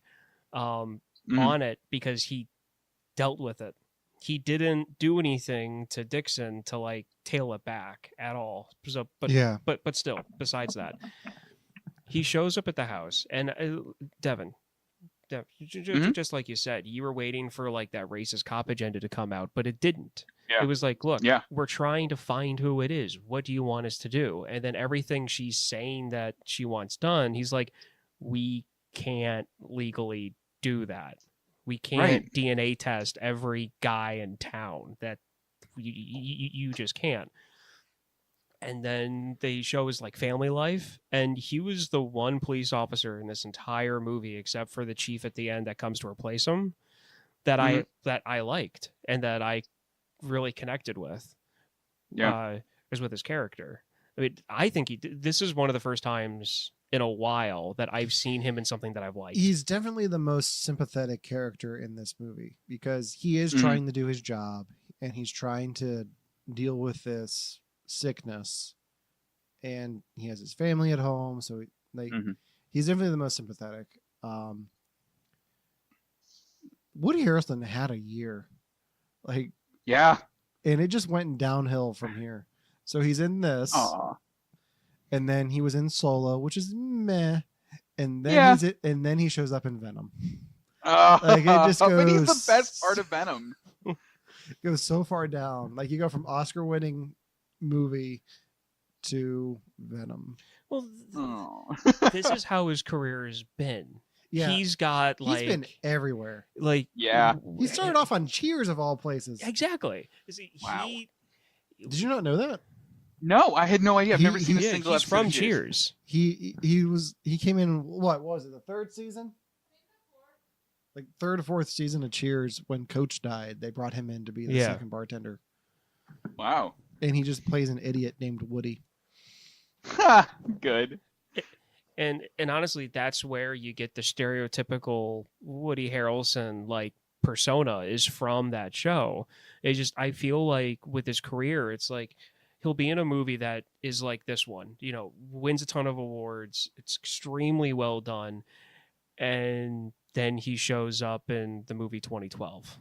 on it because he dealt with it. He didn't do anything to Dixon to like tail it back at all. So, but still, besides that, he shows up at the house, and Devon, just like you said, you were waiting for like that racist cop agenda to come out, but it didn't. Yeah. It was like, look, Yeah. we're trying to find who it is. What do you want us to do? And then everything she's saying that she wants done, he's like, we can't legally do that. We can't DNA test every guy in town. That you just can't. And then they show his like family life, and he was the one police officer in this entire movie, except for the chief at the end that comes to replace him, that I liked and that I really connected with. Is with his character. I mean, I think this is one of the first times in a while that I've seen him in something that I've liked. He's definitely the most sympathetic character in this movie because he is trying to do his job and he's trying to deal with this sickness, and he has his family at home, so like he's definitely the most sympathetic. Woody Harrelson had a year, like and it just went downhill from here. So he's in this, and then he was in Solo, which is meh, and then and then he shows up in Venom. Like it just goes, but he's the best part of Venom. It goes so far down. Like you go from Oscar-winning movie to Venom. Well, this is how his career has been. Yeah, he's been everywhere. Like he started off on Cheers of all places. Exactly. Wow. Did you not know that? No, I had no idea. I've never seen a single he's episode from of Cheers. He came in, what was it, the third season? Like third or fourth season of Cheers, when Coach died, they brought him in to be the second bartender. Wow. And he just plays an idiot named Woody. Good. And honestly, that's where you get the stereotypical Woody Harrelson like persona is from that show. I feel like with his career, it's like he'll be in a movie that is like this one, wins a ton of awards. It's extremely well done. And then he shows up in the movie 2012.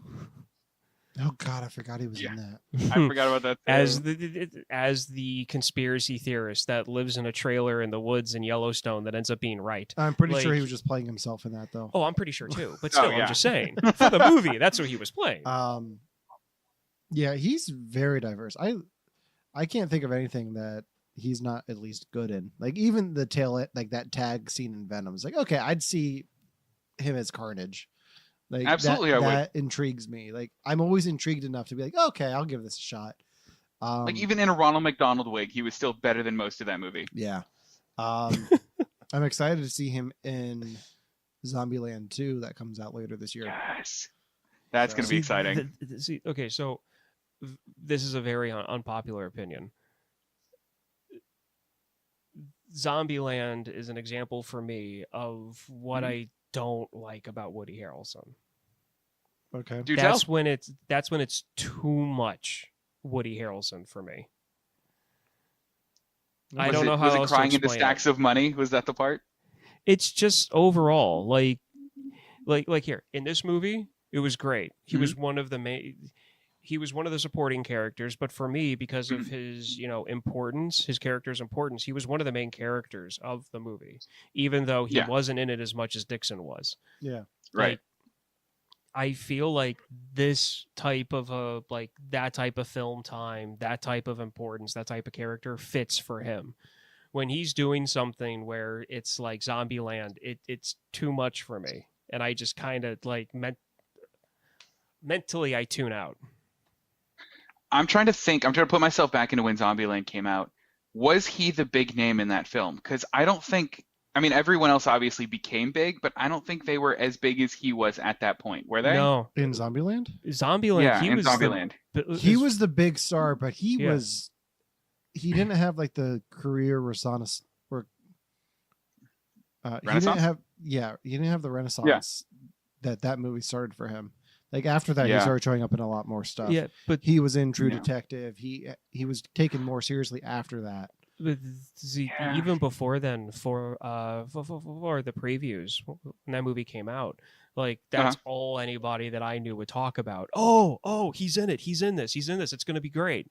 Oh God, I forgot he was in that. I forgot about that too. As the conspiracy theorist that lives in a trailer in the woods in Yellowstone that ends up being right. I'm pretty sure he was just playing himself in that, though. Oh, I'm pretty sure too. But still, I'm just saying for the movie, that's what he was playing. Yeah, he's very diverse. I can't think of anything that he's not at least good in. Like even the like that tag scene in Venom is like, okay, I'd see him as Carnage. Like absolutely, that intrigues me. Like I'm always intrigued enough to be like, okay, I'll give this a shot. Like even in a Ronald McDonald wig, he was still better than most of that movie. Yeah. I'm excited to see him in Zombieland 2 that comes out later this year. Yes, that's going to be exciting. Okay, so this is a very unpopular opinion. Zombieland is an example for me of what I don't like about Woody Harrelson. Okay, that's when it's too much Woody Harrelson for me. I don't know how else crying to into stacks of money. Was that the part? It's just overall like here in this movie, it was great. He was one of the main. He was one of the supporting characters, but for me, because of his, importance, his character's importance, he was one of the main characters of the movie, even though he wasn't in it as much as Dixon was. Yeah. Right. I feel like this type of that type of film time, that type of importance, that type of character fits for him. When he's doing something where it's like Zombieland, it's too much for me. And I just kind of mentally I tune out. I'm trying to think. I'm trying to put myself back into when Zombieland came out. Was he the big name in that film? Because I don't think. I mean, everyone else obviously became big, but I don't think they were as big as he was at that point. Were they? No. In Zombieland? Zombieland. Yeah, in Zombieland. He was the big star, but he didn't have like the career renaissance. He didn't have the renaissance that movie started for him. Like after that, he started showing up in a lot more stuff. Yeah, but he was in True Detective. He was taken more seriously after that. But even before then, for the previews when that movie came out, like that's all anybody that I knew would talk about. Oh, he's in it. He's in this. It's going to be great.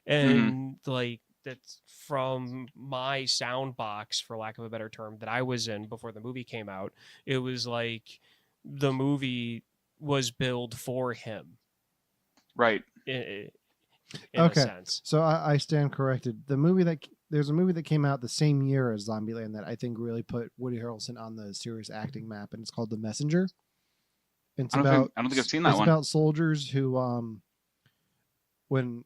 And like that's from my sound box, for lack of a better term, that I was in before the movie came out. It was like the movie was billed for him, right? In a sense. So I stand corrected. There's a movie that came out the same year as Zombieland that I think really put Woody Harrelson on the serious acting map, and it's called The Messenger. It's I don't about think I've seen that it's one. about soldiers who when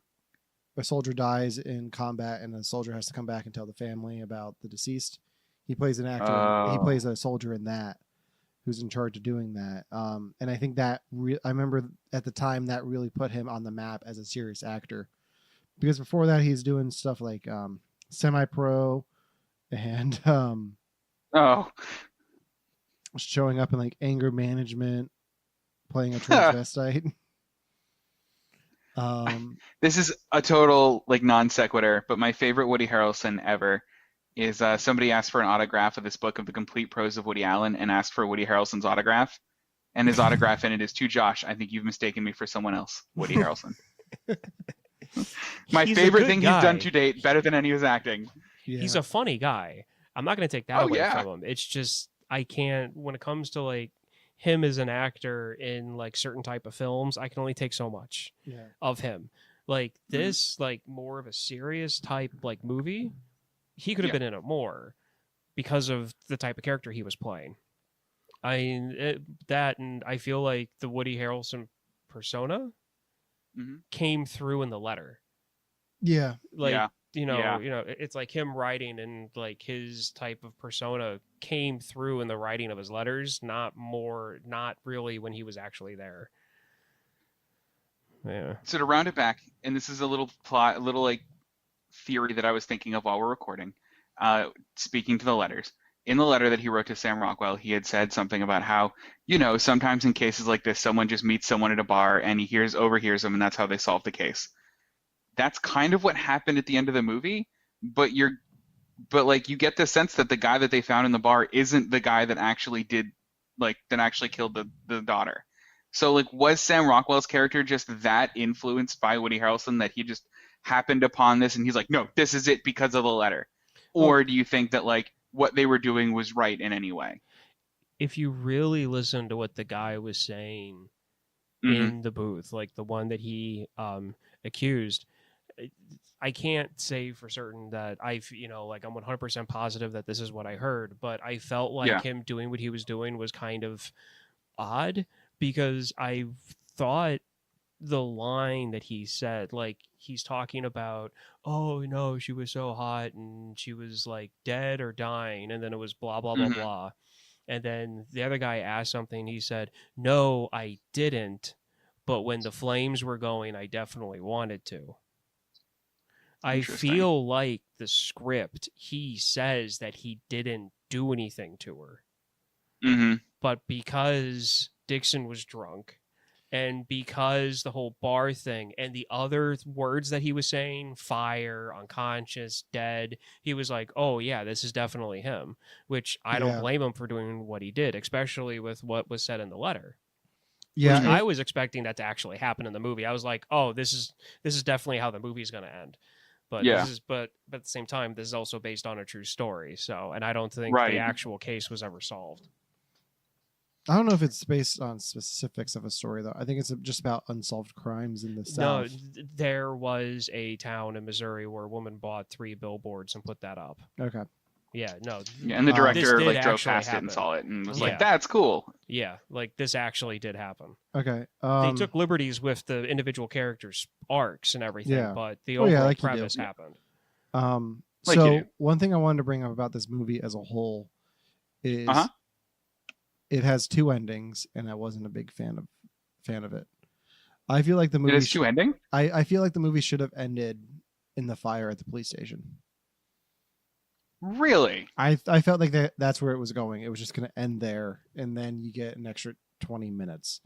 a soldier dies in combat and a soldier has to come back and tell the family about the deceased, he plays an actor. He Oh. plays a soldier in that who's in charge of doing that. And I think that I remember at the time that really put him on the map as a serious actor, because before that he's doing stuff like semi-pro and Oh. showing up in like anger management, playing a transvestite. This is a total like non sequitur, but my favorite Woody Harrelson ever is somebody asked for an autograph of this book of the complete prose of Woody Allen and asked for Woody Harrelson's autograph. And his autograph in it is, to Josh, I think you've mistaken me for someone else, Woody Harrelson. My He's a favorite good thing guy. he's done to date, better than any of his acting. Yeah. He's a funny guy. I'm not going to take that Oh, away yeah. from him. It's just I can't, when it comes to like him as an actor in like certain type of films, I can only take so much of him. Like this, like more of a serious type like movie, he could have been in it more because of the type of character he was playing. That, and I feel like the Woody Harrelson persona came through in the letter. Yeah. Like, you know, it's like him writing, and like his type of persona came through in the writing of his letters, not really when he was actually there. Yeah. So to round it back, and this is a little like theory that I was thinking of while we're recording. Speaking to the letters, in the letter that he wrote to Sam Rockwell, he had said something about how, sometimes in cases like this, someone just meets someone at a bar and he overhears them, and that's how they solve the case. That's kind of what happened at the end of the movie, but you get the sense that the guy that they found in the bar isn't the guy that actually killed the daughter. So like, was Sam Rockwell's character just that influenced by Woody Harrelson that he just happened upon this and he's like, no, this is it because of the letter? Or do you think that like what they were doing was right in any way? If you really listen to what the guy was saying in the booth, like the one that he accused, I can't say for certain that I'm 100% positive that this is what I heard, but I felt like him doing what he was doing was kind of odd, because I thought the line that he said, like he's talking about, oh no, she was so hot and she was like dead or dying, and then it was blah blah blah blah, and then the other guy asked something, he said, no, I didn't, but when the flames were going, I definitely wanted to. I feel like the script, he says that he didn't do anything to her, but because Dixon was drunk, and because the whole bar thing and the other words that he was saying, fire, unconscious, dead, he was like, oh yeah, this is definitely him, which I don't blame him for doing what he did, especially with what was said in the letter. Yeah, I was expecting that to actually happen in the movie. I was like, oh, this is definitely how the movie's going to end. But but at the same time, this is also based on a true story. So, and I don't think the actual case was ever solved. I don't know if it's based on specifics of a story, though. I think it's just about unsolved crimes in the South. No, there was a town in Missouri where a woman bought 3 billboards and put that up. Okay. Yeah, no. Yeah, and the director drove past it and saw it and was like, that's cool. Yeah, like this actually did happen. Okay. They took liberties with the individual characters' arcs and everything, but the overall premise happened. So one thing I wanted to bring up about this movie as a whole is it has 2 endings, and I wasn't a big fan of it. I feel like the movie... It has 2 endings? I feel like the movie should have ended in the fire at the police station. Really? I felt like that's where it was going. It was just going to end there, and then you get an extra 20 minutes.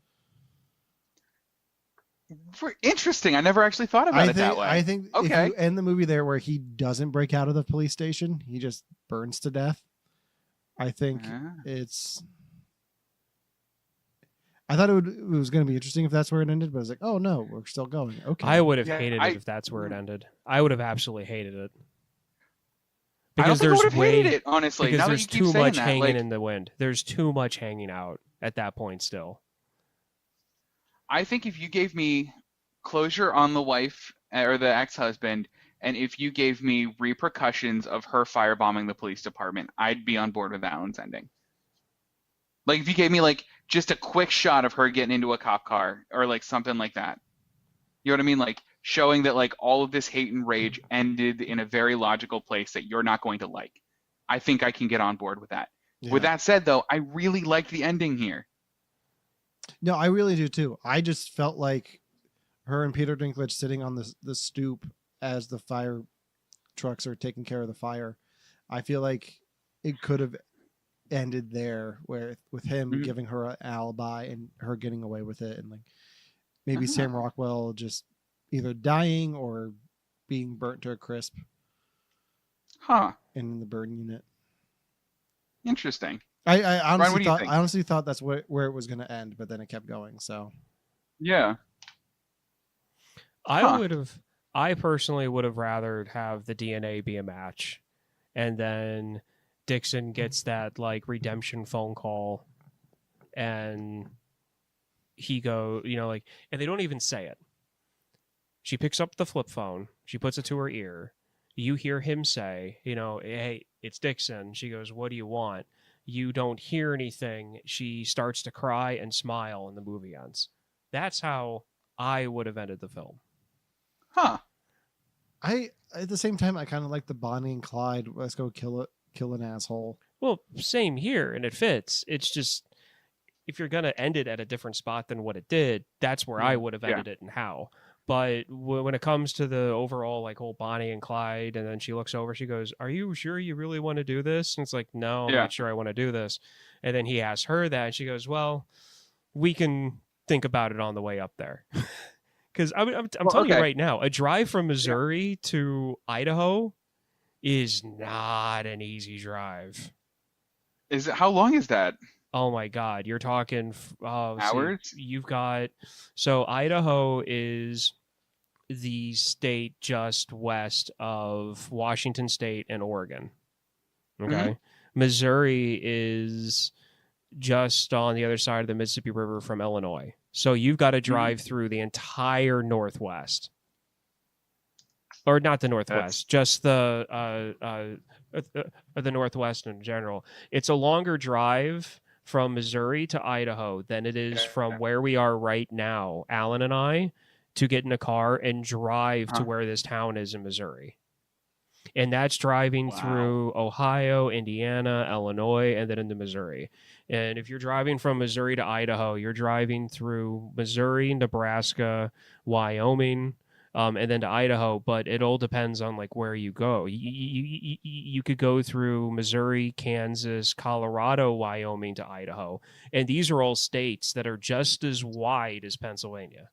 Interesting. I never actually thought about it that way. I think if you end the movie there where he doesn't break out of the police station, he just burns to death. I think it's... I thought it was going to be interesting if that's where it ended, but I was like, oh no, we're still going. Okay. I would have hated it if that's where it ended. I would have absolutely hated it. Because I don't think I would have hated it, honestly. Because now there's that you keep too much saying hanging in the wind. There's too much hanging out at that point still. I think if you gave me closure on the wife or the ex-husband, and if you gave me repercussions of her firebombing the police department, I'd be on board with Alan's ending. Like if you gave me like just a quick shot of her getting into a cop car or like something like that. You know what I mean? Like showing that like all of this hate and rage ended in a very logical place that you're not going to like. I think I can get on board with that. Yeah. With that said, though, I really liked the ending here. No, I really do too. I just felt like her and Peter Dinklage sitting on the stoop as the fire trucks are taking care of the fire. I feel like it could have ended there, where with him giving her an alibi and her getting away with it, and like maybe Sam Rockwell just either dying or being burnt to a crisp. Huh. In the burn unit. Interesting. I honestly Ryan, I honestly thought that's where it was going to end, but then it kept going. So yeah, I personally would have rather have the DNA be a match, and then Dixon gets that like redemption phone call, and he and they don't even say it. She picks up the flip phone, she puts it to her ear. You hear him say, hey, it's Dixon. She goes, what do you want? You don't hear anything. She starts to cry and smile, and the movie ends. That's how I would have ended the film. Huh. At the same time, I kind of like the Bonnie and Clyde. Let's go kill an asshole. Well, same here, and it fits. It's just, if you're going to end it at a different spot than what it did, that's where I would have ended it and how. But when it comes to the overall, like, whole Bonnie and Clyde, and then she looks over, she goes, are you sure you really want to do this? And it's like, no, I'm not sure I want to do this. And then he asks her that, and she goes, well, we can think about it on the way up there. Because I'm telling you right now, a drive from Missouri to Idaho is not an easy drive. How long is that? Oh my God, you're talking hours? So Idaho is the state just west of Washington State and Oregon. Okay. Missouri is just on the other side of the Mississippi River from Illinois. So you've got to drive through the entire Northwest. Or not the Northwest, just the Northwest in general. It's a longer drive from Missouri to Idaho than it is from where we are right now, Alan and I, to get in a car and drive to where this town is in Missouri. And that's driving through Ohio, Indiana, Illinois, and then into Missouri. And if you're driving from Missouri to Idaho, you're driving through Missouri, Nebraska, Wyoming, and then to Idaho, but it all depends on like where you go. You could go through Missouri, Kansas, Colorado, Wyoming to Idaho, and these are all states that are just as wide as Pennsylvania.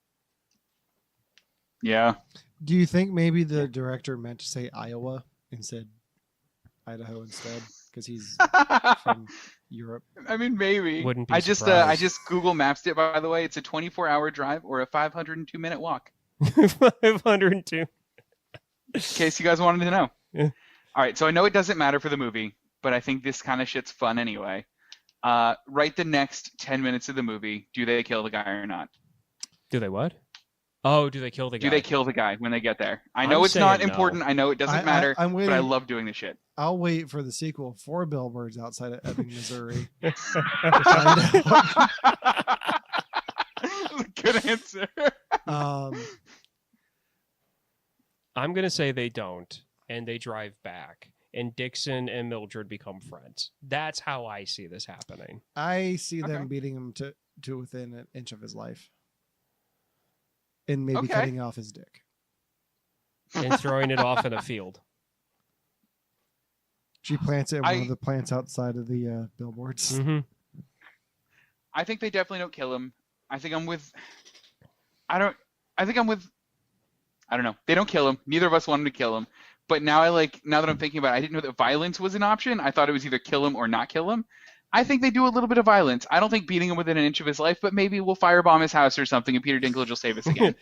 Yeah. Do you think maybe the director meant to say Iowa and said Idaho instead because he's from Europe? I mean, maybe. Wouldn't be I surprised. just Google Maps it, by the way. It's a 24-hour drive or a 502-minute walk. 502. In case you guys wanted to know. Yeah. All right, so I know it doesn't matter for the movie, but I think this kind of shit's fun anyway. Right the next 10 minutes of the movie, do they kill the guy or not? Do they what? Oh, do they kill the guy? Do they kill the guy when they get there? I know it's not important. I know it doesn't matter, I'm waiting, but I love doing this shit. I'll wait for the sequel for Billboards Outside of Ebbing, Missouri. Good answer. I'm going to say they don't, and they drive back, and Dixon and Mildred become friends. That's how I see this happening. I see them beating him to within an inch of his life. And maybe cutting off his dick. And throwing it off in a field. She plants it in one of the plants outside of the billboards. Mm-hmm. I think they definitely don't kill him. I don't know. They don't kill him. Neither of us wanted to kill him. But now now that I'm thinking about it, I didn't know that violence was an option. I thought it was either kill him or not kill him. I think they do a little bit of violence. I don't think beating him within an inch of his life, but maybe we'll firebomb his house or something and Peter Dinklage will save us again.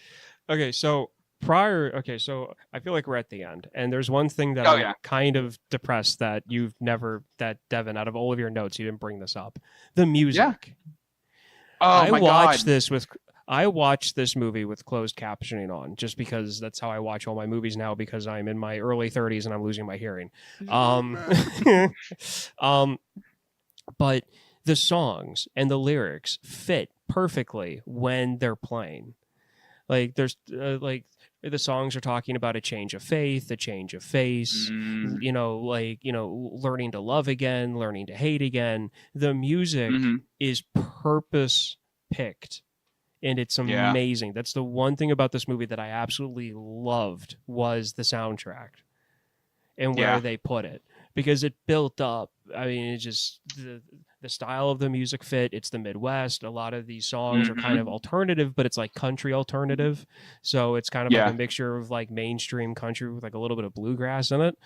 So I feel like we're at the end. And there's one thing that I'm kind of depressed that Devon, out of all of your notes, you didn't bring this up. The music. Yeah. Oh, my God. I watched this movie with closed captioning on just because that's how I watch all my movies now because I'm in my early 30s and I'm losing my hearing. But the songs and the lyrics fit perfectly when they're playing. Like there's like the songs are talking about a change of faith, a change of face, learning to love again, learning to hate again. The music is purpose picked, and it's amazing. That's the one thing about this movie that I absolutely loved was the soundtrack and where they put it, because it built up. I mean, it just the style of the music fit. It's the Midwest. A lot of these songs are kind of alternative, but it's like country alternative. So it's kind of like a mixture of like mainstream country with like a little bit of bluegrass in it.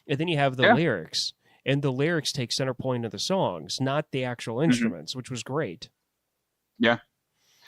And then you have the lyrics, and the lyrics take center point of the songs, not the actual instruments, which was great. Yeah.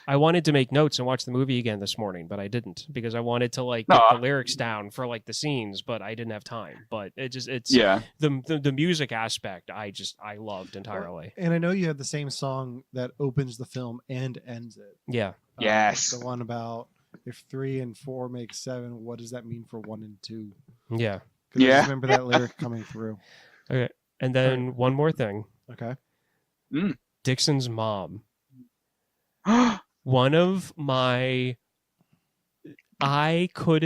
I wanted to make notes and watch the movie again this morning, but I didn't, because I wanted to like get the lyrics down for like the scenes, but I didn't have time. But it's the music aspect I loved entirely. And I know you have the same song that opens the film and ends it. Yeah. Yes. The one about if 3 and 4 make 7, what does that mean for 1 and 2? Yeah. I just remember that lyric coming through. Okay. And then one more thing. Okay. Dixon's mom. One of my, I could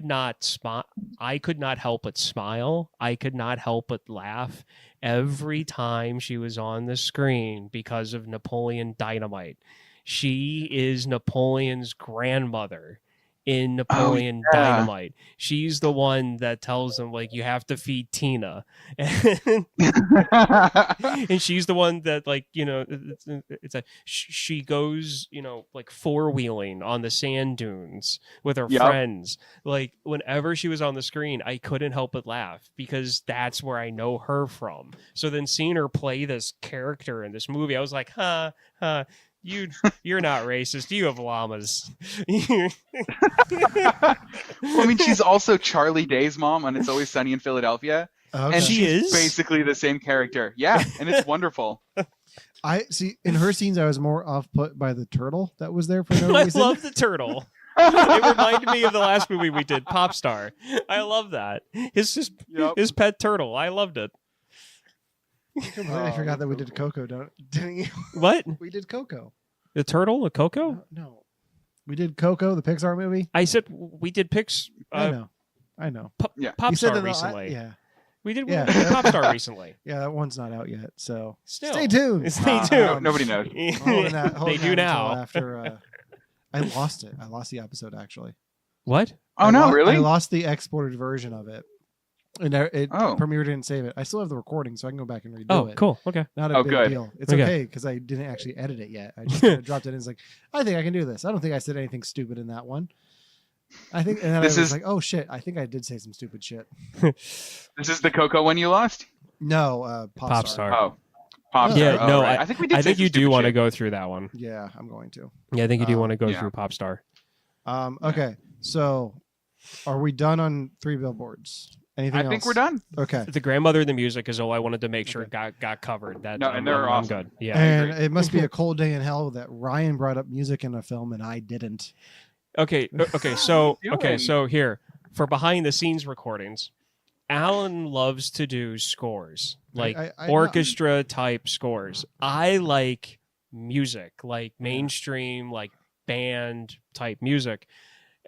not help but smile. I could not help but laugh every time she was on the screen because of Napoleon Dynamite. She is Napoleon's grandmother in Napoleon Dynamite. She's the one that tells him, like, you have to feed Tina. And she's the one that, like, she goes, like four-wheeling on the sand dunes with her friends. Like, whenever she was on the screen, I couldn't help but laugh because that's where I know her from. So then seeing her play this character in this movie, I was like, you're not racist. You have llamas. Well, I mean, she's also Charlie Day's mom on It's Always Sunny in Philadelphia. Okay. And She she's is? basically the same character. Yeah, and it's wonderful. I see. In her scenes, I was more off put by the turtle that was there for no I reason. love the turtle. It reminded me of the last movie we did, Pop Star. I love that. His pet turtle. I loved it. I forgot that we did Coco, didn't you? What? We did Coco. The turtle? The Coco? No. We did Coco, the Pixar movie. I said we did I know. Pop You Star said that recently. we did Pop Star recently. Yeah, that one's not out yet, so Still. stay tuned. Stay tuned. Nobody knows. They do now. After I lost it. I lost the episode actually. What? Oh, no, really? I lost the exported version of it. And Premiere didn't save it. I still have the recording, so I can go back and redo it. Oh, cool. Okay. Not a big good. deal. It's Okay. okay because I didn't actually edit it yet. I just kind of dropped it in. It's like, I think I can do this. I don't think I said anything stupid in that one. I think, and then I was like, oh shit, I think I did say some stupid shit. This is the Coco one you lost? No, Pop Star. Oh, Pop Star. Yeah, no, right. I think we did. I think say you some do stupid want to shit. go through that one. Yeah, I'm going to. Yeah, I think you do want to go yeah. through Pop Star. Okay, so are we done on 3 billboards? Anything else? I think we're done. Okay. The grandmother of the music is all I wanted to make sure got covered. That No, and they're I'm awesome. good. Yeah. And it must be a cold day in hell that Ryan brought up music in a film and I didn't. Okay. So here for behind the scenes recordings, Alan loves to do scores, like I orchestra type scores. I like music, like mainstream, like band type music.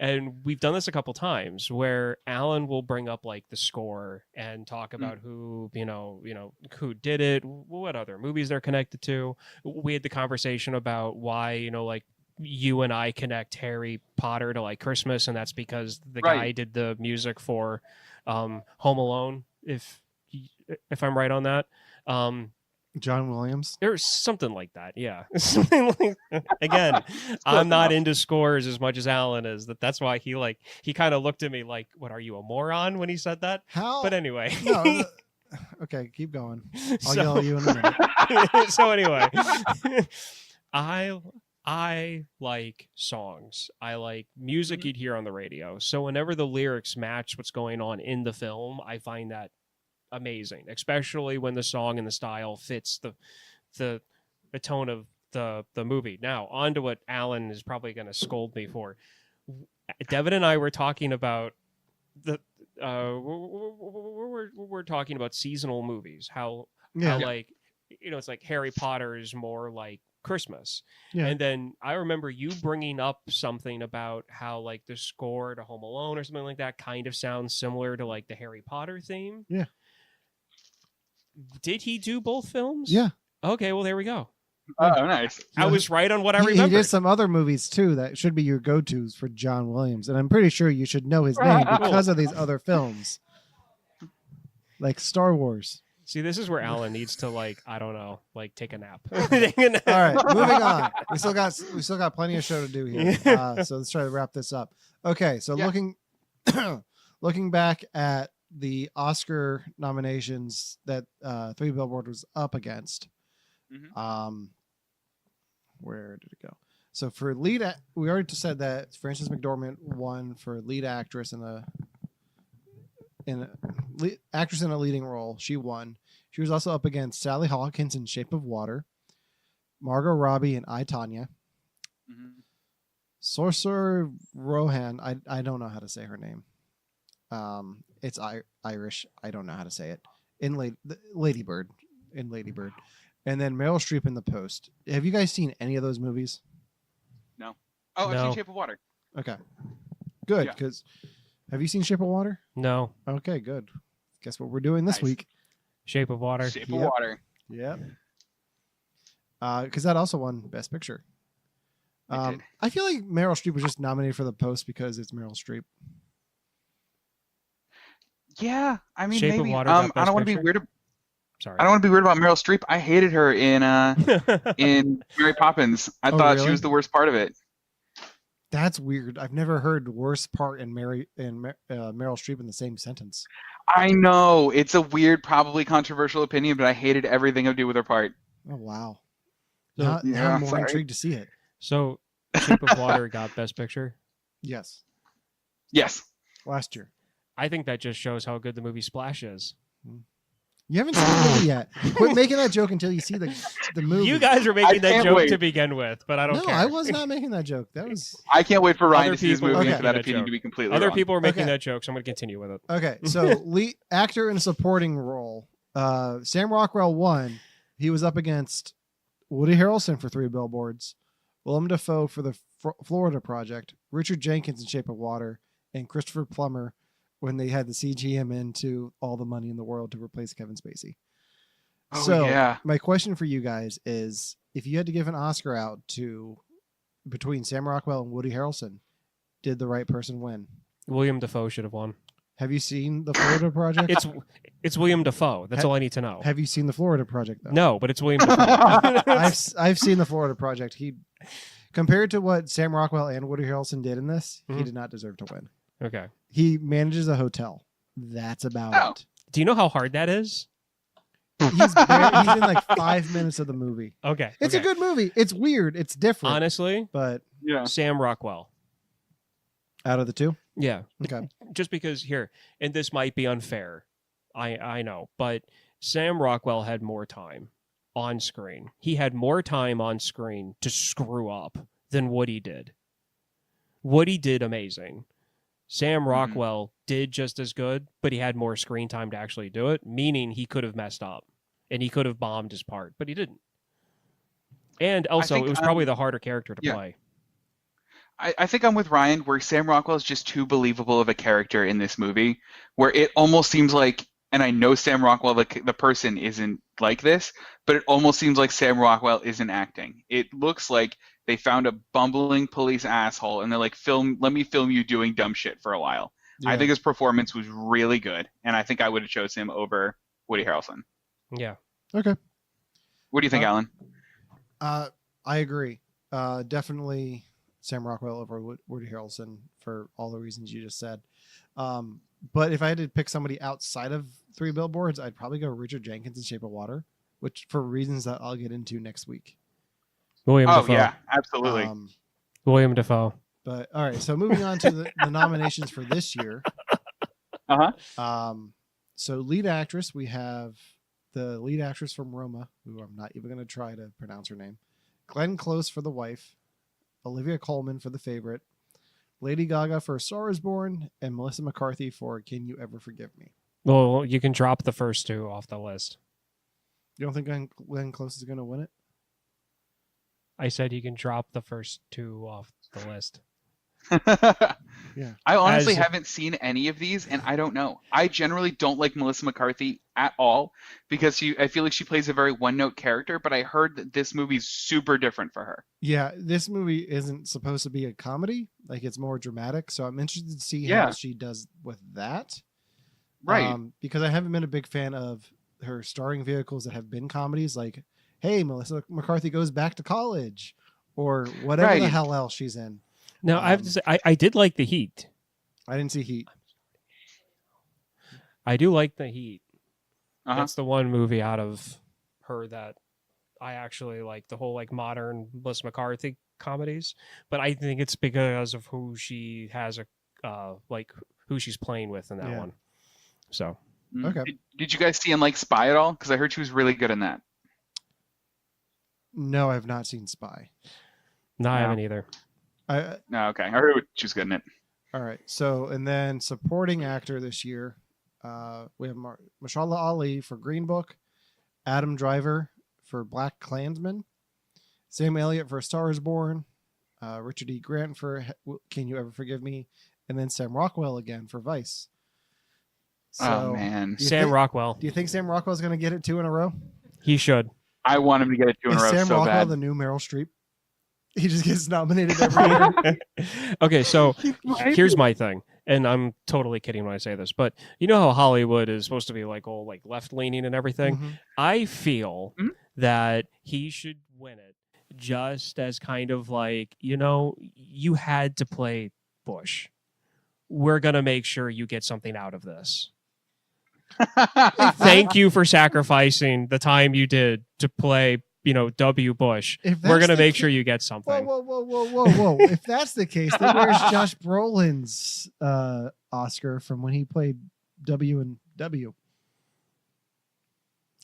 And we've done this a couple times where Alan will bring up like the score and talk about who who did it, what other movies they're connected to. We had the conversation about why, like you and I connect Harry Potter to like Christmas, and that's because the guy did the music for Home Alone, if I'm right on that. John Williams. There's something like that, yeah. Something like again, I'm not into scores as much as Alan is. That's why he kind of looked at me like, "What are you, a moron?" when he said that. How? But anyway, No, okay, keep going. I'll yell at you in a minute. So anyway, I like songs. I like music you'd hear on the radio. So whenever the lyrics match what's going on in the film, I find that amazing, especially when the song and the style fits the tone of the movie. Now, on to what Alan is probably going to scold me for. Devon and I were talking about we're talking about seasonal movies. How like it's like Harry Potter is more like Christmas. Yeah. And then I remember you bringing up something about how like the score to Home Alone or something like that kind of sounds similar to like the Harry Potter theme. Yeah. Did he do both films? Yeah. Okay, well there we go. Oh, nice. I was right on what I He remember. did some other movies too that should be your go-tos for John Williams, and I'm pretty sure you should know his name because of these other films, like Star Wars. See, this is where Alan needs to like, I don't know, like take a nap. All right, moving on. We still got plenty of show to do here. So let's try to wrap this up. Okay, so looking back at the Oscar nominations that Three Billboards was up against. Mm-hmm. Where did it go? So for we already said that Frances McDormand won for lead actress actress in a leading role. She won. She was also up against Sally Hawkins in Shape of Water, Margot Robbie in I, Tonya, Saoirse Ronan. I don't know how to say her name. It's Irish. I don't know how to say it. In Lady Bird. And then Meryl Streep in The Post. Have you guys seen any of those movies? No. Oh, I've seen Shape of Water. Okay. Good, Yeah. because have you seen Shape of Water? No. Okay, good. Guess what we're doing this Nice. week? Shape of Water. Shape of Water. Yep. Because that also won Best Picture. It did. I feel like Meryl Streep was just nominated for The Post because it's Meryl Streep. Yeah, I mean, Shape of maybe. Water got I Best don't want to be Picture? weird. Sorry. I don't want to be weird about Meryl Streep. I hated her in Mary Poppins. I thought really? she was the worst part of it. That's weird. I've never heard worst part in Meryl Streep in the same sentence. I know it's a weird, probably controversial opinion, but I hated everything to do with her part. Oh wow! So- Now Yeah, I'm more sorry. intrigued to see it. So Shape of Water got Best Picture. Yes, Yes. last year. I think that just shows how good the movie Splash is. You haven't seen the movie yet. Quit making that joke until you see the movie. You guys are making that can't joke wait. to begin with, but I don't No, care. I was not making that joke. That was I can't wait for Ryan Other to see this people movie are and for that making that opinion joke. to be completely Other wrong. people are making Okay. that joke, so I'm going to continue with it. okay. So lead actor in a supporting role. Sam Rockwell won. He was up against Woody Harrelson for Three Billboards, Willem Dafoe for the Florida Project, Richard Jenkins in Shape of Water, and Christopher Plummer when they had to CG him into All the Money in the World to replace Kevin Spacey. Oh, So yeah. my question for you guys is, if you had to give an Oscar out to between Sam Rockwell and Woody Harrelson, did the right person win? William Dafoe should have won. Have you seen the Florida Project? It's William Dafoe. That's all I need to know. Have you seen the Florida Project though? No, but it's William Dafoe. I've seen the Florida Project. He, compared to what Sam Rockwell and Woody Harrelson did in this, he Mhm. did not deserve to win. Okay. He manages a hotel. That's about Oh. it. Do you know how hard that is? He's in like 5 minutes of the movie. Okay. It's okay. a good movie. It's weird. It's different. Honestly, But Yeah. Sam Rockwell. out of the two, Yeah. okay. Just because here, and this might be unfair. I know, but Sam Rockwell had more time on screen. He had more time on screen to screw up than Woody did. Woody did amazing. Sam Rockwell did just as good, but he had more screen time to actually do it, meaning he could have messed up and he could have bombed his part, but he didn't. And also, think, it was probably the harder character to yeah. play. I think I'm with Ryan, where Sam Rockwell is just too believable of a character in this movie, where it almost seems like, and I know Sam Rockwell, the person, isn't like this, but it almost seems like Sam Rockwell isn't acting. It looks like they found a bumbling police asshole, and they're like, let me film you doing dumb shit for a while. I think his performance was really good, and I think I would have chose him over Woody Harrelson. Yeah. Okay. What do you think, Alan? I agree. Definitely Sam Rockwell over Woody Harrelson for all the reasons you just said. But if I had to pick somebody outside of Three Billboards, I'd probably go Richard Jenkins in Shape of Water, which for reasons that I'll get into next week. William Oh Dafoe. yeah, absolutely. William Dafoe. But all right, so moving on to the nominations for this year. So lead actress, we have the lead actress from Roma, who I'm not even going to try to pronounce her name. Glenn Close for The Wife, Olivia Colman for The Favorite, Lady Gaga for A Star Is Born, and Melissa McCarthy for Can You Ever Forgive Me? Well, you can drop the first two off the list. You don't think Glenn Close is going to win it? I said you can drop the first two off the list. Yeah. I honestly haven't seen any of these, and I don't know. I generally don't like Melissa McCarthy at all because I feel like she plays a very one-note character, but I heard that this movie's super different for her. Yeah, this movie isn't supposed to be a comedy. Like, it's more dramatic, so I'm interested to see how she does with that. Right. Because I haven't been a big fan of her starring vehicles that have been comedies, like, hey, Melissa McCarthy goes back to college, or whatever the hell else she's in. Now, I have to say, I did like The Heat. I didn't see Heat. I do like The Heat. Uh-huh. That's the one movie out of her that I actually like, the whole like modern Melissa McCarthy comedies. But I think it's because of who she has who she's playing with in that one. So Okay. Did you guys see and like Spy at all? Because I heard she was really good in that. No, I have not seen Spy. No, I haven't either. No, okay. I heard she was good in it. All right. So, and then supporting actor this year, we have Mahershala Ali for Green Book, Adam Driver for Black Klansman, Sam Elliott for A Star Is Born, Richard E. Grant for Can You Ever Forgive Me, and then Sam Rockwell again for Vice. So, Oh, man. Sam Rockwell. Do you think Sam Rockwell's going to get it 2 in a row? He should. I want him to get it 2 in a row Sam so Rockwell bad. the new Meryl Streep? He just gets nominated every year. Okay, so here's my thing, and I'm totally kidding when I say this, but you know how Hollywood is supposed to be like all like left leaning and everything. Mm-hmm. I feel that he should win it just as kind of like, you had to play Bush. We're gonna make sure you get something out of this. Thank you for sacrificing the time you did to play W. Bush. We're going to make sure you get something. Whoa. If that's the case, then where's Josh Brolin's Oscar from when he played W and W?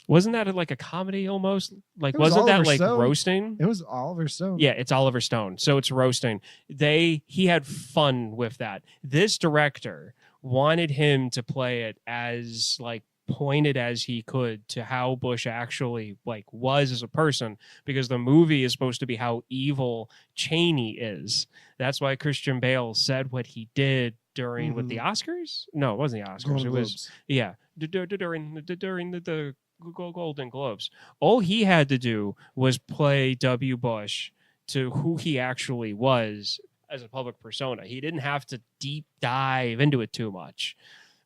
Wasn't that like a comedy almost? Like, wasn't Oliver that like Stone. roasting? It was Oliver Stone. Yeah, it's Oliver Stone. So it's roasting. He had fun with that. This director wanted him to play it as like pointed as he could to how Bush actually like was as a person, because the movie is supposed to be how evil Cheney is. That's why Christian Bale said what he did during with the Oscars. No, it wasn't the Oscars. Golden Globes. During the Golden Globes. All he had to do was play W. Bush to who he actually was as a public persona. He didn't have to deep dive into it too much,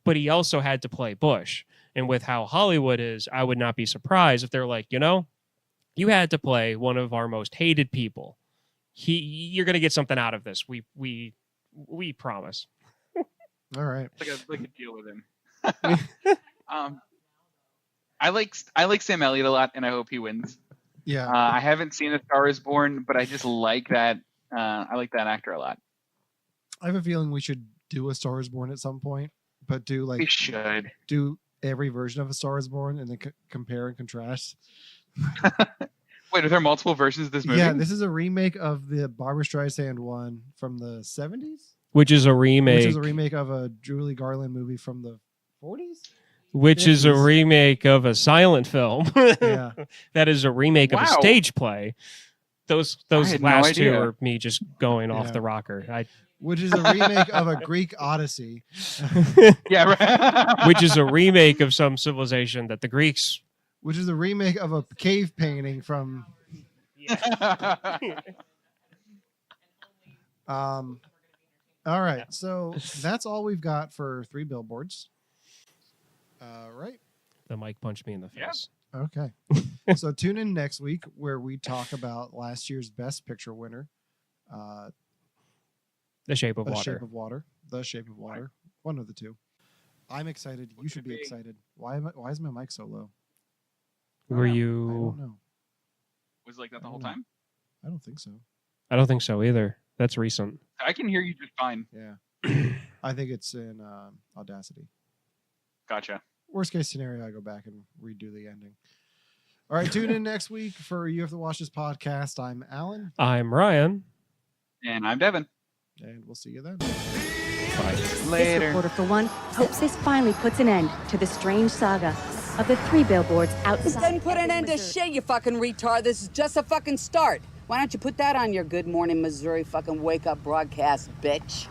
but he also had to play Bush. And with how Hollywood is, I would not be surprised if they're like, you had to play one of our most hated people. You're going to get something out of this. We promise. All right. Like a deal with him. I like Sam Elliott a lot, and I hope he wins. Yeah. I haven't seen A Star Is Born, but I just like that. I like that actor a lot. I have a feeling we should do A Star Is Born at some point, but We should. do every version of A Star Is Born and then compare and contrast. Wait, are there multiple versions of this movie? Yeah, this is a remake of the Barbra Streisand one from the 70s. Which is a remake. Which is a remake of a Julie Garland movie from the 40s. Which is a remake of a silent film. Yeah. That is a remake of a stage play. Those last two are me just going off the rocker. Which is a remake of a Greek Odyssey. Yeah, right. Which is a remake of some civilization that the Greeks... Which is a remake of a cave painting from... All right, so that's all we've got for 3 billboards. Right? The mic punched me in the face. Okay. So tune in next week where we talk about last year's Best Picture winner. The Shape of Water. The Shape of Water. One of the two. I'm excited. You should be excited. Why is my mic so low? Were I you... don't know. Was it like that the whole time? I don't think so. I don't think so either. That's recent. I can hear you just fine. Yeah. I think it's in Audacity. Gotcha. Worst case scenario, I go back and redo the ending. All right, tune in next week for You Have to Watch This podcast. I'm Alan. I'm Ryan. And I'm Devon. And we'll see you then. Bye. Later. This reporter, for one, hopes this finally puts an end to the strange saga of the 3 billboards This outside. doesn't put an Ebbing, end to Missouri. shit, you fucking retard. This is just a fucking start. Why don't you put that on your Good Morning Missouri fucking wake up broadcast, bitch?